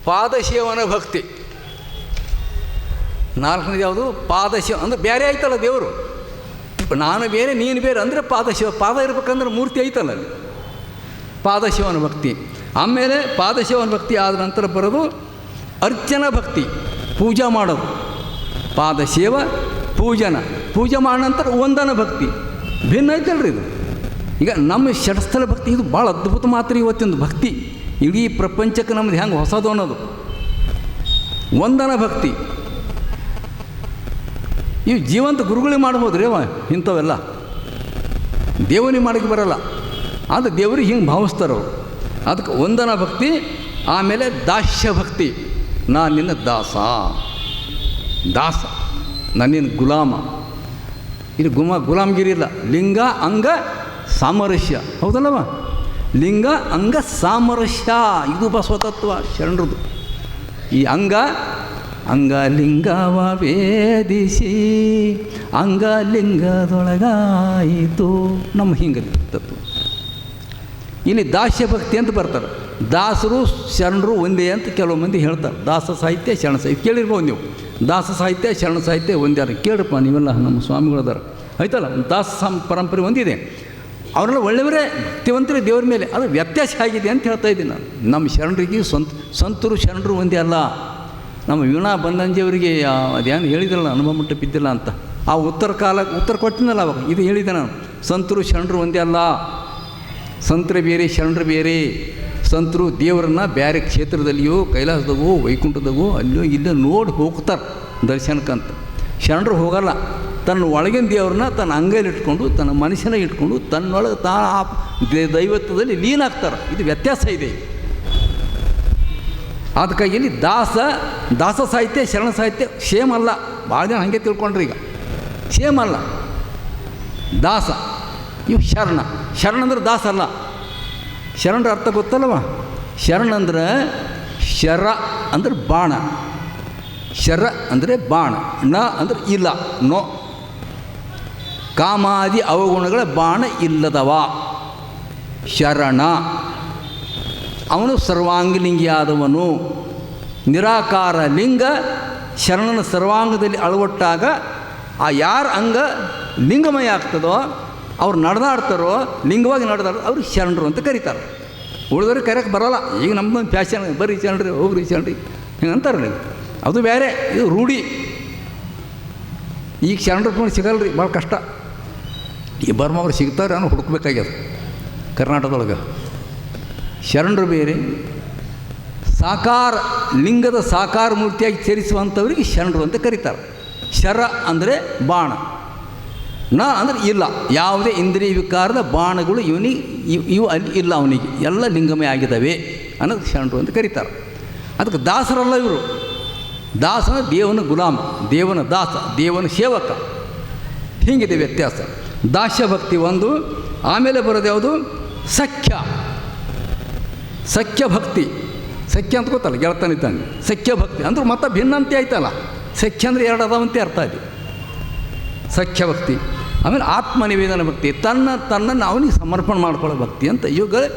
ಪಾದಶೇವನ ಭಕ್ತಿ. ನಾಲ್ಕನೇದು ಯಾವುದು? ಪಾದಶೇವ. ಅಂದರೆ ಬೇರೆ ಆಯ್ತಲ್ಲ ದೇವರು, ನಾನು ಬೇರೆ ನೀನು ಬೇರೆ ಅಂದರೆ ಪಾದಶಿವ. ಪಾದ ಇರ್ಬೇಕಂದ್ರೆ ಮೂರ್ತಿ ಐತಲ್ಲ ಅಲ್ಲಿ, ಪಾದಶಿವನ ಭಕ್ತಿ. ಆಮೇಲೆ ಪಾದಶಿವನ ಭಕ್ತಿ ಆದ ನಂತರ ಬರೋದು ಅರ್ಚನ ಭಕ್ತಿ, ಪೂಜಾ ಮಾಡೋದು. ಪಾದಶೇವ ಪೂಜನ, ಪೂಜೆ ಮಾಡಿದ ನಂತರ ವಂದನ ಭಕ್ತಿ. ಭಿನ್ನ ಐತಲ್ರಿ ಇದು. ಈಗ ನಮ್ಮ ಷಟ್ಸ್ಥಲ ಭಕ್ತಿ ಇದು ಭಾಳ ಅದ್ಭುತ ಮಾತ್ರ ಇವತ್ತಿಂದು ಭಕ್ತಿ. ಇಡೀ ಪ್ರಪಂಚಕ್ಕೆ ನಮ್ಮದು ಹೆಂಗೆ ಹೊಸದು ಅನ್ನೋದು. ವಂದನ ಭಕ್ತಿ ಇವು ಜೀವಂತ ಗುರುಗಳಿಗೆ ಮಾಡ್ಬೋದು ರೀ ಅವ ಇಂಥವೆಲ್ಲ, ದೇವನಿಗೆ ಮಾಡೋಕ್ಕೆ ಬರಲ್ಲ. ಅದು ದೇವ್ರಿಗೆ ಹಿಂಗೆ ಭಾವಿಸ್ತಾರವ್ರು. ಅದಕ್ಕೆ ವಂದನ ಭಕ್ತಿ. ಆಮೇಲೆ ದಾಸ್ಯ ಭಕ್ತಿ, ನಾನು ನಿನ್ನ ದಾಸ, ದಾಸ ನನ್ನಿನ ಗುಲಾಮ. ಇದು ಗುಲಾಮಗಿರಿ ಇಲ್ಲ. ಲಿಂಗ ಅಂಗ ಸಾಮರಸ್ಯ, ಹೌದಲ್ಲವ? ಲಿಂಗ ಅಂಗ ಸಾಮರಸ್ಯ, ಇದು ಬಸವತತ್ವ ಶರಣರದು. ಈ ಅಂಗಲಿಂಗವ ವೇದಿಸಿ ಅಂಗಲಿಂಗದೊಳಗಾಯಿತು ನಮ್ಮ ಹಿಂಗೆ ತತ್ವ. ಇಲ್ಲಿ ದಾಸ್ಯ ಭಕ್ತಿ ಅಂತ ಬರ್ತಾರೆ. ದಾಸರು ಶರಣರು ಒಂದೇ ಅಂತ ಕೆಲವು ಮಂದಿ ಹೇಳ್ತಾರೆ. ದಾಸ ಸಾಹಿತ್ಯ ಶರಣ ಸಾಹಿತ್ಯ ಕೇಳಿರ್ಬೋದು ನೀವು. ದಾಸ ಸಾಹಿತ್ಯ ಶರಣ ಸಾಹಿತ್ಯ ಒಂದೇ ಅದ ಕೇಳ್ರಪ್ಪ ನೀವೆಲ್ಲ, ನಮ್ಮ ಸ್ವಾಮಿಗಳದಾರ ಆಯ್ತಲ್ಲ. ದಾಸ ಪರಂಪರೆ ಒಂದಿದೆ, ಅವರೆಲ್ಲ ಒಳ್ಳೆಯವರೇ, ಭಕ್ತಿವಂತರೇ ದೇವ್ರ ಮೇಲೆ. ಅದು ವ್ಯತ್ಯಾಸ ಆಗಿದೆ ಅಂತ ಹೇಳ್ತಾ ಇದ್ದೀನಿ ನಾನು. ನಮ್ಮ ಶರಣರಿಗೆ ಸಂತರು ಶರಣರು ಒಂದೇ ಅಲ್ಲ. ನಮ್ಮ ವೀಣಾ ಬಂದಂಜಿಯವರಿಗೆ ಅದೇನು ಹೇಳಿದ್ರಲ್ಲ, ಅನುಭವ ಮಟ್ಟ ಬಿದ್ದಿಲ್ಲ ಅಂತ, ಆ ಉತ್ತರ ಕೊಟ್ಟಿನಲ್ಲ ಅವಾಗ. ಇದು ಹೇಳಿದೆ ನಾನು, ಸಂತರು ಶರಣರು ಒಂದೇ ಅಲ್ಲ. ಸಂತರು ಬೇರೆ, ಶರಣರು ಬೇರೆ. ಸಂತರು ದೇವರನ್ನು ಬೇರೆ ಕ್ಷೇತ್ರದಲ್ಲಿಯೋ, ಕೈಲಾಸದಾಗೋ, ವೈಕುಂಠದಾಗೋ, ಅಲ್ಲೋ ಇಲ್ಲೋ ನೋಡಿ ಹೋಗ್ತಾರೆ ದರ್ಶನಕ್ಕಂತ. ಶರಣರು ಹೋಗಲ್ಲ. ತನ್ನ ಒಳಗಿನ ದೇವ್ರನ್ನ ತನ್ನ ಅಂಗೈಲಿ ಇಟ್ಕೊಂಡು, ತನ್ನ ಮನುಷ್ಯನ ಇಟ್ಕೊಂಡು, ತನ್ನೊಳಗೆ ದೈವತ್ವದಲ್ಲಿ ಲೀನ ಆಗ್ತಾರೆ. ಇದು ವ್ಯತ್ಯಾಸ ಇದೆ. ಅದಕ್ಕಾಗಿ ಇಲ್ಲಿ ದಾಸ ಸಾಹಿತ್ಯ ಶರಣ ಸಾಹಿತ್ಯ ಸೇಮ್ ಅಲ್ಲ. ಭಾಳ ಜನ ಹಾಗೆ ತಿಳ್ಕೊಂಡ್ರಿ. ಈಗ ಸೇಮ್ ಅಲ್ಲ. ದಾಸ ಇವು ಶರಣ ಅಂದ್ರೆ ದಾಸ ಅಲ್ಲ. ಶರಣರ ಅರ್ಥ ಗೊತ್ತಲ್ಲವ? ಶರಣ ಅಂದ್ರೆ ಶರ ಅಂದ್ರೆ ಬಾಣ, ಶರ ಅಂದರೆ ಬಾಣ, ನ ಅಂದರೆ ಇಲ್ಲ, ನೋ. ಕಾಮಾದಿ ಅವಗುಣಗಳ ಬಾಣ ಇಲ್ಲದವ ಶರಣ. ಅವನು ಸರ್ವಾಂಗಲಿಂಗಿಯಾದವನು. ನಿರಾಕಾರ ಲಿಂಗ ಶರಣನ ಸರ್ವಾಂಗದಲ್ಲಿ ಅಳವಟ್ಟಾಗ ಆ ಯಾರ ಅಂಗ ಲಿಂಗಮಯ ಆಗ್ತದೋ, ಅವ್ರು ನಡೆದಾಡ್ತಾರೋ, ಲಿಂಗವಾಗಿ ನಡೆದಾಡೋ ಅವ್ರು ಶರಣರು ಅಂತ ಕರೀತಾರೆ. ಉಳಿದವ್ರಿಗೆ ಕರೆಯೋಕ್ಕೆ ಬರೋಲ್ಲ. ಈಗ ನಮ್ಮದೊಂದು ಫ್ಯಾಷನ್, ಬರ್ರಿ ಶರಣರಿ, ಹೋಗ್ರಿ ಶರಣರಿ ಹಿಂಗೆ ಅಂತಾರಲ್ಲ. ಅದು ಬೇರೆ, ಇದು ರೂಢಿ. ಈಗ ಶರಣರು ಸಿಗಲ್ರಿ, ಭಾಳ ಕಷ್ಟ. ಈ ಬರ್ಮವ್ರು ಸಿಗ್ತಾರೆ ಅನ್ನೋ ಹುಡುಕ್ಬೇಕಾಗ್ಯದ ಕರ್ನಾಟಕದೊಳಗೆ. ಶರಣರು ಬೇರೆ, ಸಾಕಾರ ಲಿಂಗದ ಸಾಕಾರ ಮೂರ್ತಿಯಾಗಿ ಸೇರಿಸುವಂಥವ್ರಿಗೆ ಶರಣರು ಅಂತ ಕರೀತಾರೆ. ಶರ ಅಂದರೆ ಬಾಣ, ನ ಅಂದರೆ ಇಲ್ಲ. ಯಾವುದೇ ಇಂದ್ರಿಯ ವಿಕಾರದ ಬಾಣಗಳು ಇವು ಅಲ್ಲಿ ಇಲ್ಲ, ಅವನಿಗೆ ಎಲ್ಲ ಲಿಂಗಮಯ ಆಗಿದ್ದಾವೆ ಅನ್ನೋದು ಶರಣರು ಅಂತ ಕರೀತಾರೆ. ಅದಕ್ಕೆ ದಾಸರಲ್ಲ ಇವರು. ದಾಸನ ದೇವನ ಗುಲಾಮ, ದೇವನ ದಾಸ, ದೇವನ ಸೇವಕ. ಹೀಗಿದೆ ವ್ಯತ್ಯಾಸ. ದಾಸ್ಯ ಭಕ್ತಿ ಒಂದು. ಆಮೇಲೆ ಬರೋದು ಯಾವುದು? ಸಖ್ಯ ಭಕ್ತಿ. ಸಖ್ಯ ಅಂತ ಗೊತ್ತಲ್ಲ, ಗೆಳತನಿದ್ದಾನೆ. ಸಖ್ಯ ಭಕ್ತಿ ಅಂದ್ರೆ ಮತ್ತೆ ಭಿನ್ನಂತೆ ಆಯ್ತಲ್ಲ. ಸಖ್ಯ ಅಂದರೆ ಎರಡು ಅದಾವಂತೆ ಅರ್ಥ ಇದೆ. ಸಖ್ಯ ಭಕ್ತಿ. ಆಮೇಲೆ ಆತ್ಮನಿವೇದನ ಭಕ್ತಿ, ತನ್ನನ್ನು ಅವನಿಗೆ ಸಮರ್ಪಣೆ ಮಾಡ್ಕೊಳ್ಳೋ ಭಕ್ತಿ ಅಂತ. ಇವುಗಳು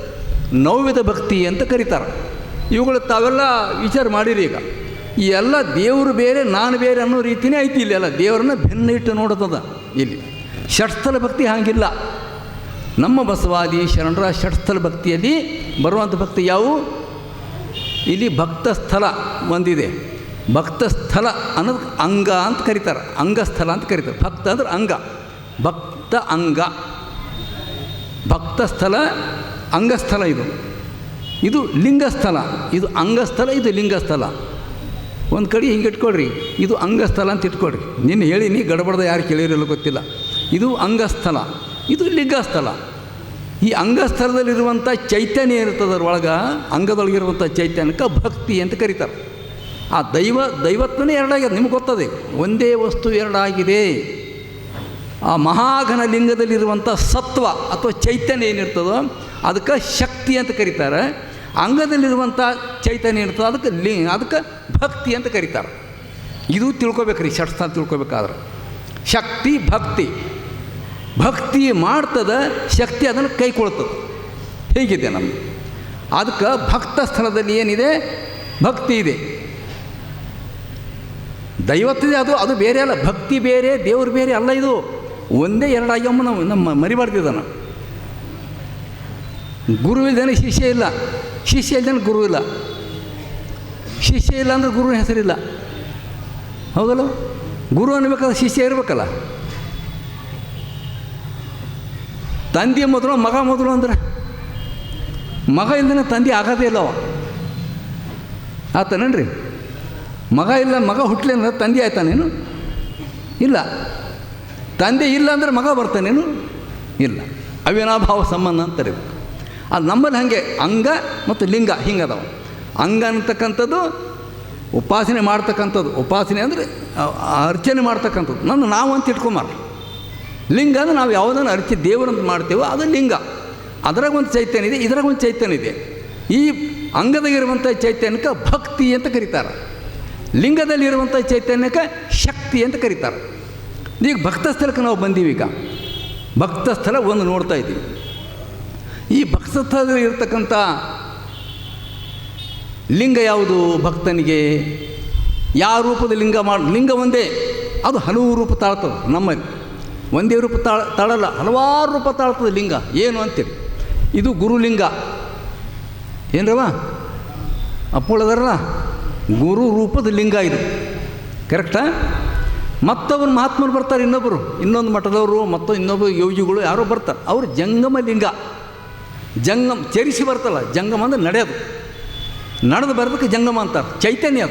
ನವವಿಧ ಭಕ್ತಿ ಅಂತ ಕರೀತಾರೆ. ಇವುಗಳು ತಾವೆಲ್ಲ ವಿಚಾರ ಮಾಡಿರಿ. ಈಗ ಈ ಎಲ್ಲ ದೇವರು ಬೇರೆ ನಾನು ಬೇರೆ ಅನ್ನೋ ರೀತಿಯೇ ಐತಿ. ಇಲ್ಲಿ ಎಲ್ಲ ದೇವರನ್ನ ಭಿನ್ನ ಇಟ್ಟು ನೋಡುತ್ತದ. ಇಲ್ಲಿ ಷಟ್ಸ್ಥಲ ಭಕ್ತಿ ಹಾಗಿಲ್ಲ. ನಮ್ಮ ಬಸವಾದಿ ಶರಣರ ಷಟ್ಸ್ಥಲ ಭಕ್ತಿಯಲ್ಲಿ ಬರುವಂಥ ಭಕ್ತಿ ಯಾವುವು? ಇಲ್ಲಿ ಭಕ್ತಸ್ಥಲ ಒಂದಿದೆ. ಭಕ್ತಸ್ಥಲ ಅನ್ನೋದು ಅಂಗ ಅಂತ ಕರೀತಾರೆ, ಅಂಗಸ್ಥಲ ಅಂತ ಕರೀತಾರೆ. ಭಕ್ತ ಅಂದ್ರೆ ಅಂಗ, ಭಕ್ತ ಅಂಗ. ಭಕ್ತಸ್ಥಲ ಅಂಗಸ್ಥಲ. ಇದು ಲಿಂಗಸ್ಥಲ. ಇದು ಅಂಗಸ್ಥಲ, ಇದು ಲಿಂಗಸ್ಥಲ. ಒಂದು ಕಡೆ ಹಿಂಗೆ ಇಟ್ಕೊಳ್ರಿ, ಇದು ಅಂಗಸ್ಥಲ ಅಂತ ಇಟ್ಕೊಳ್ರಿ. ನಿನ್ನ ಹೇಳಿನಿ, ಗಡಬಡ್ದ ಯಾರು ಕೇಳಿರಲ್ಲ ಗೊತ್ತಿಲ್ಲ. ಇದು ಅಂಗಸ್ಥಲ, ಇದು ಲಿಂಗಸ್ಥಲ. ಈ ಅಂಗಸ್ಥಲದಲ್ಲಿರುವಂಥ ಚೈತನ್ಯ ಇರ್ತದೆ, ಅದರೊಳಗೆ ಅಂಗದೊಳಗಿರುವಂಥ ಚೈತನ್ಯಕ್ಕೆ ಭಕ್ತಿ ಅಂತ ಕರೀತಾರೆ. ಆ ದೈವತ್ವನೇ ಎರಡಾಗಿದೆ, ನಿಮ್ಗೆ ಗೊತ್ತದೆ. ಒಂದೇ ವಸ್ತು ಎರಡಾಗಿದೆ. ಆ ಮಹಾಘನ ಲಿಂಗದಲ್ಲಿರುವಂಥ ಸತ್ವ ಅಥವಾ ಚೈತನ್ಯ ಏನಿರ್ತದೋ ಅದಕ್ಕೆ ಶಕ್ತಿ ಅಂತ ಕರೀತಾರೆ. ಅಂಗದಲ್ಲಿರುವಂಥ ಚೈತನ್ಯ ಇರ್ತದೆ, ಅದಕ್ಕೆ ಭಕ್ತಿ ಅಂತ ಕರೀತಾರೆ. ಇದು ತಿಳ್ಕೊಬೇಕ್ರಿ, ಷಟ್ಸ್ಥಾನ ತಿಳ್ಕೊಬೇಕಾದ್ರೆ. ಶಕ್ತಿ ಭಕ್ತಿ ಮಾಡ್ತದೆ, ಶಕ್ತಿ ಅದನ್ನು ಕೈಕೊಳ್ತದೆ. ಹೇಗಿದೆ ನಮ್ಗೆ. ಅದಕ್ಕೆ ಭಕ್ತ ಸ್ಥಳದಲ್ಲಿ ಏನಿದೆ? ಭಕ್ತಿ ಇದೆ, ದೈವತ್ತಿದೆ, ಅದು ಬೇರೆ ಅಲ್ಲ. ಭಕ್ತಿ ಬೇರೆ, ದೇವರು ಬೇರೆ ಅಲ್ಲ. ಇದು ಒಂದೇ ಎರಡಾಗ್ಯಮ್ಮ ನಾವು ನಮ್ಮ ಮರಿಬಾರ್ದಿದ್ದಾನ. ಗುರು ಇಲ್ದೇನೆ ಶಿಷ್ಯ ಇಲ್ಲ, ಶಿಷ್ಯ ಇಲ್ದೇನೆ ಗುರು ಇಲ್ಲ, ಶಿಷ್ಯ ಇಲ್ಲ ಅಂದರೆ ಗುರುವಿನ ಹೆಸರಿಲ್ಲ. ಹೌದಲ್ಲ? ಗುರು ಅನ್ನಬೇಕಾದ್ರೆ ಶಿಷ್ಯ ಇರಬೇಕಲ್ಲ. ತಂದೆ ಮೊದಲು ಮಗ ಮೊದಲು ಅಂದ್ರೆ ಮಗ ಇಲ್ದೇ ತಂದೆ ಆಗೋದೇ ಇಲ್ಲವ. ಆತನೇನ್ರಿ? ಮಗ ಇಲ್ಲ, ಮಗ ಹುಟ್ಟಲಿ ಅಂದ್ರೆ ತಂದೆ ಆಯ್ತಾನೇನು? ಇಲ್ಲ. ತಂದೆ ಇಲ್ಲ ಅಂದರೆ ಮಗ ಬರ್ತಾನೇನು? ಇಲ್ಲ. ಅವಿನಾಭಾವ ಸಂಬಂಧ ಅಂತಾರೆ. ಅದು ನಮ್ಮಲ್ಲಿ ಹಾಗೆ ಅಂಗ ಮತ್ತು ಲಿಂಗ ಹಿಂಗದಾವ. ಅಂಗ ಅಂತಕ್ಕಂಥದ್ದು ಉಪಾಸನೆ ಮಾಡ್ತಕ್ಕಂಥದ್ದು, ಉಪಾಸನೆ ಅಂದರೆ ಅರ್ಚನೆ ಮಾಡ್ತಕ್ಕಂಥದ್ದು. ನಾವು ಅಂತ ಇಟ್ಕೊಂಬಾರ್ದು. ಲಿಂಗ ಅಂದರೆ ನಾವು ಯಾವುದನ್ನು ಅರ್ಚಿ ದೇವರಂತ ಮಾಡ್ತೇವೋ ಅದು ಲಿಂಗ. ಅದರಾಗ ಒಂದು ಚೈತನ್ಯ ಇದೆ, ಇದ್ರಾಗ ಒಂದು ಚೈತನ್ಯ ಇದೆ. ಈ ಅಂಗದಾಗಿರುವಂಥ ಚೈತನ್ಯಕ್ಕೆ ಭಕ್ತಿ ಅಂತ ಕರೀತಾರೆ, ಲಿಂಗದಲ್ಲಿರುವಂಥ ಚೈತನ್ಯಕ್ಕೆ ಶಕ್ತಿ ಅಂತ ಕರೀತಾರೆ. ಈಗ ಭಕ್ತಸ್ಥಳಕ್ಕೆ ನಾವು ಬಂದೀವಿ. ಈಗ ಭಕ್ತಸ್ಥಳ ಒಂದು ನೋಡ್ತಾ ಇದ್ದೀವಿ. ಈ ಭಕ್ತಸ್ಥಳದಲ್ಲಿ ಇರತಕ್ಕಂಥ ಲಿಂಗ ಯಾವುದು? ಭಕ್ತನಿಗೆ ಯಾವ ರೂಪದ ಲಿಂಗ ಒಂದೇ, ಅದು ಹಲವು ರೂಪ ತಾಳ್ತದೆ. ನಮ್ಮಲ್ಲಿ ಒಂದೇ ರೂಪ ತಾಳಲ್ಲ, ಹಲವಾರು ರೂಪ ತಾಳ್ತದೆ ಲಿಂಗ. ಏನು ಅಂತೇಳಿ ಇದು ಗುರುಲಿಂಗ. ಏನರವ ಅಪ್ಪುಳದಾರಲ್ಲ, ಗುರು ರೂಪದ ಲಿಂಗ ಇದು. ಕರೆಕ್ಟಾ? ಮತ್ತೊಬ್ಬರು ಮಹಾತ್ಮರು ಬರ್ತಾರೆ, ಇನ್ನೊಂದು ಮಠದವರು ಮತ್ತು ಇನ್ನೊಬ್ಬರು ಯೋಗಿಗಳು ಯಾರೋ ಬರ್ತಾರೆ. ಅವರು ಜಂಗಮ ಲಿಂಗ. ಚರಿಸಿ ಬರ್ತಲ್ಲ, ಜಂಗಮ ಅಂದರೆ ನಡೆಯೋದು, ನಡೆದು ಬರೋದಕ್ಕೆ ಜಂಗಮ ಅಂತಾರೆ. ಚೈತನ್ಯ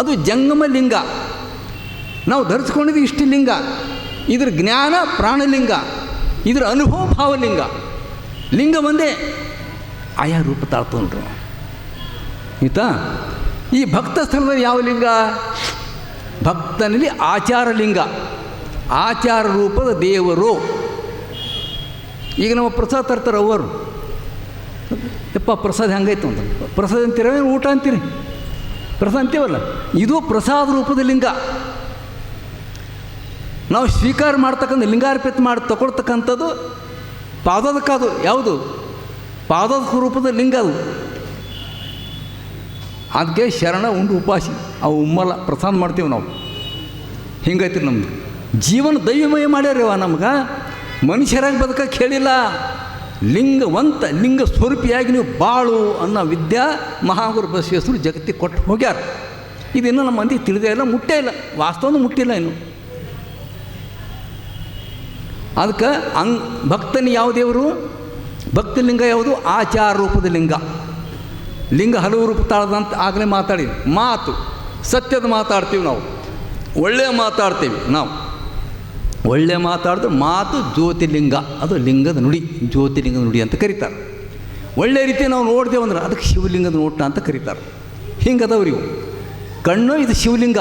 ಅದು ಜಂಗಮ ಲಿಂಗ. ನಾವು ಧರಿಸ್ಕೊಂಡಿದ್ದು ಇಷ್ಟು ಲಿಂಗ. ಇದ್ರ ಜ್ಞಾನ ಪ್ರಾಣಲಿಂಗ, ಇದ್ರ ಅನುಭವ ಭಾವಲಿಂಗ. ಲಿಂಗ ಒಂದೇ, ಆಯಾ ರೂಪ ತಾಳ್ತೊಂಡ್ರು ಆಯಿತಾ. ಈ ಭಕ್ತ ಸ್ಥಳದಲ್ಲಿ ಯಾವ ಲಿಂಗ? ಭಕ್ತನಲ್ಲಿ ಆಚಾರ ಲಿಂಗ, ಆಚಾರ ರೂಪದ ದೇವರು. ಈಗ ನಮ್ಮ ಪ್ರಸಾದ ತರ್ತಾರೆ ಅವರು, ಯಪ್ಪ ಪ್ರಸಾದ ಹೆಂಗಾಯ್ತು ಅಂತ. ಪ್ರಸಾದ ಅಂತೀರ, ಊಟ ಅಂತೀರಿ, ಪ್ರಸಾದ ಅಂತೀವಲ್ಲ. ಇದು ಪ್ರಸಾದ ರೂಪದ ಲಿಂಗ. ನಾವು ಸ್ವೀಕಾರ ಮಾಡ್ತಕ್ಕಂಥ ಲಿಂಗಾರ್ಪಿತ ಮಾಡಿ ತಗೊಳ್ತಕ್ಕಂಥದ್ದು ಪಾದದಕ್ಕದು. ಯಾವುದು? ಪಾದದ ರೂಪದ ಲಿಂಗ ಅದು. ಅದಕ್ಕೆ ಶರಣ ಉಂಡು ಉಪಾಸಿ ಅವು ಉಮ್ಮಲ್ಲ, ಪ್ರಸಾದ ಮಾಡ್ತೀವಿ ನಾವು. ಹಿಂಗೈತಿ ನಮ್ದು ಜೀವನ. ದೈವಮಯ ಮಾಡ್ಯಾರವ ನಮ್ಗೆ. ಮನುಷ್ಯರಾಗಿ ಬದುಕಕ್ಕೆ ಹೇಳಿಲ್ಲ. ಲಿಂಗವಂತ ಲಿಂಗ ಸ್ವರೂಪಿಯಾಗಿ ನೀವು ಬಾಳು ಅನ್ನೋ ವಿದ್ಯಾ ಮಹಾಗುರು ಬಸವೇಶ್ವರರು ಜಗತ್ತಿಗೆ ಕೊಟ್ಟು ಹೋಗ್ಯಾರ. ಇದಿನ್ನೂ ನಮ್ಮ ಮಂದಿಗೆ ತಿಳಿದೇ ಇಲ್ಲ, ಮುಟ್ಟೇ ಇಲ್ಲ, ವಾಸ್ತವನೂ ಮುಟ್ಟಿಲ್ಲ ಇನ್ನು. ಅದಕ್ಕೆ ಭಕ್ತನ ಯಾವ ದೇವರು? ಭಕ್ತ ಲಿಂಗ ಯಾವುದು? ಆಚಾರ ರೂಪದ ಲಿಂಗ. ಲಿಂಗ ಹಲವು ರೂಪ ತಾಳದಂತ ಆಗಲೇ ಮಾತಾಡಿ. ಮಾತು ಸತ್ಯದ ಮಾತಾಡ್ತೀವಿ ನಾವು, ಒಳ್ಳೆಯ ಮಾತಾಡ್ತೀವಿ ನಾವು. ಒಳ್ಳೆಯ ಮಾತಾಡಿದ್ರೆ ಮಾತು ಜ್ಯೋತಿರ್ಲಿಂಗ, ಅದು ಲಿಂಗದ ನುಡಿ, ಜ್ಯೋತಿರ್ಲಿಂಗದ ನುಡಿ ಅಂತ ಕರೀತಾರೆ. ಒಳ್ಳೆಯ ರೀತಿ ನಾವು ನೋಡ್ತೇವೆ ಅಂದ್ರೆ ಅದಕ್ಕೆ ಶಿವಲಿಂಗದ ನೋಟ ಅಂತ ಕರೀತಾರೆ. ಹಿಂಗದವ್ರಿವು. ಕಣ್ಣು ಇದು ಶಿವಲಿಂಗ.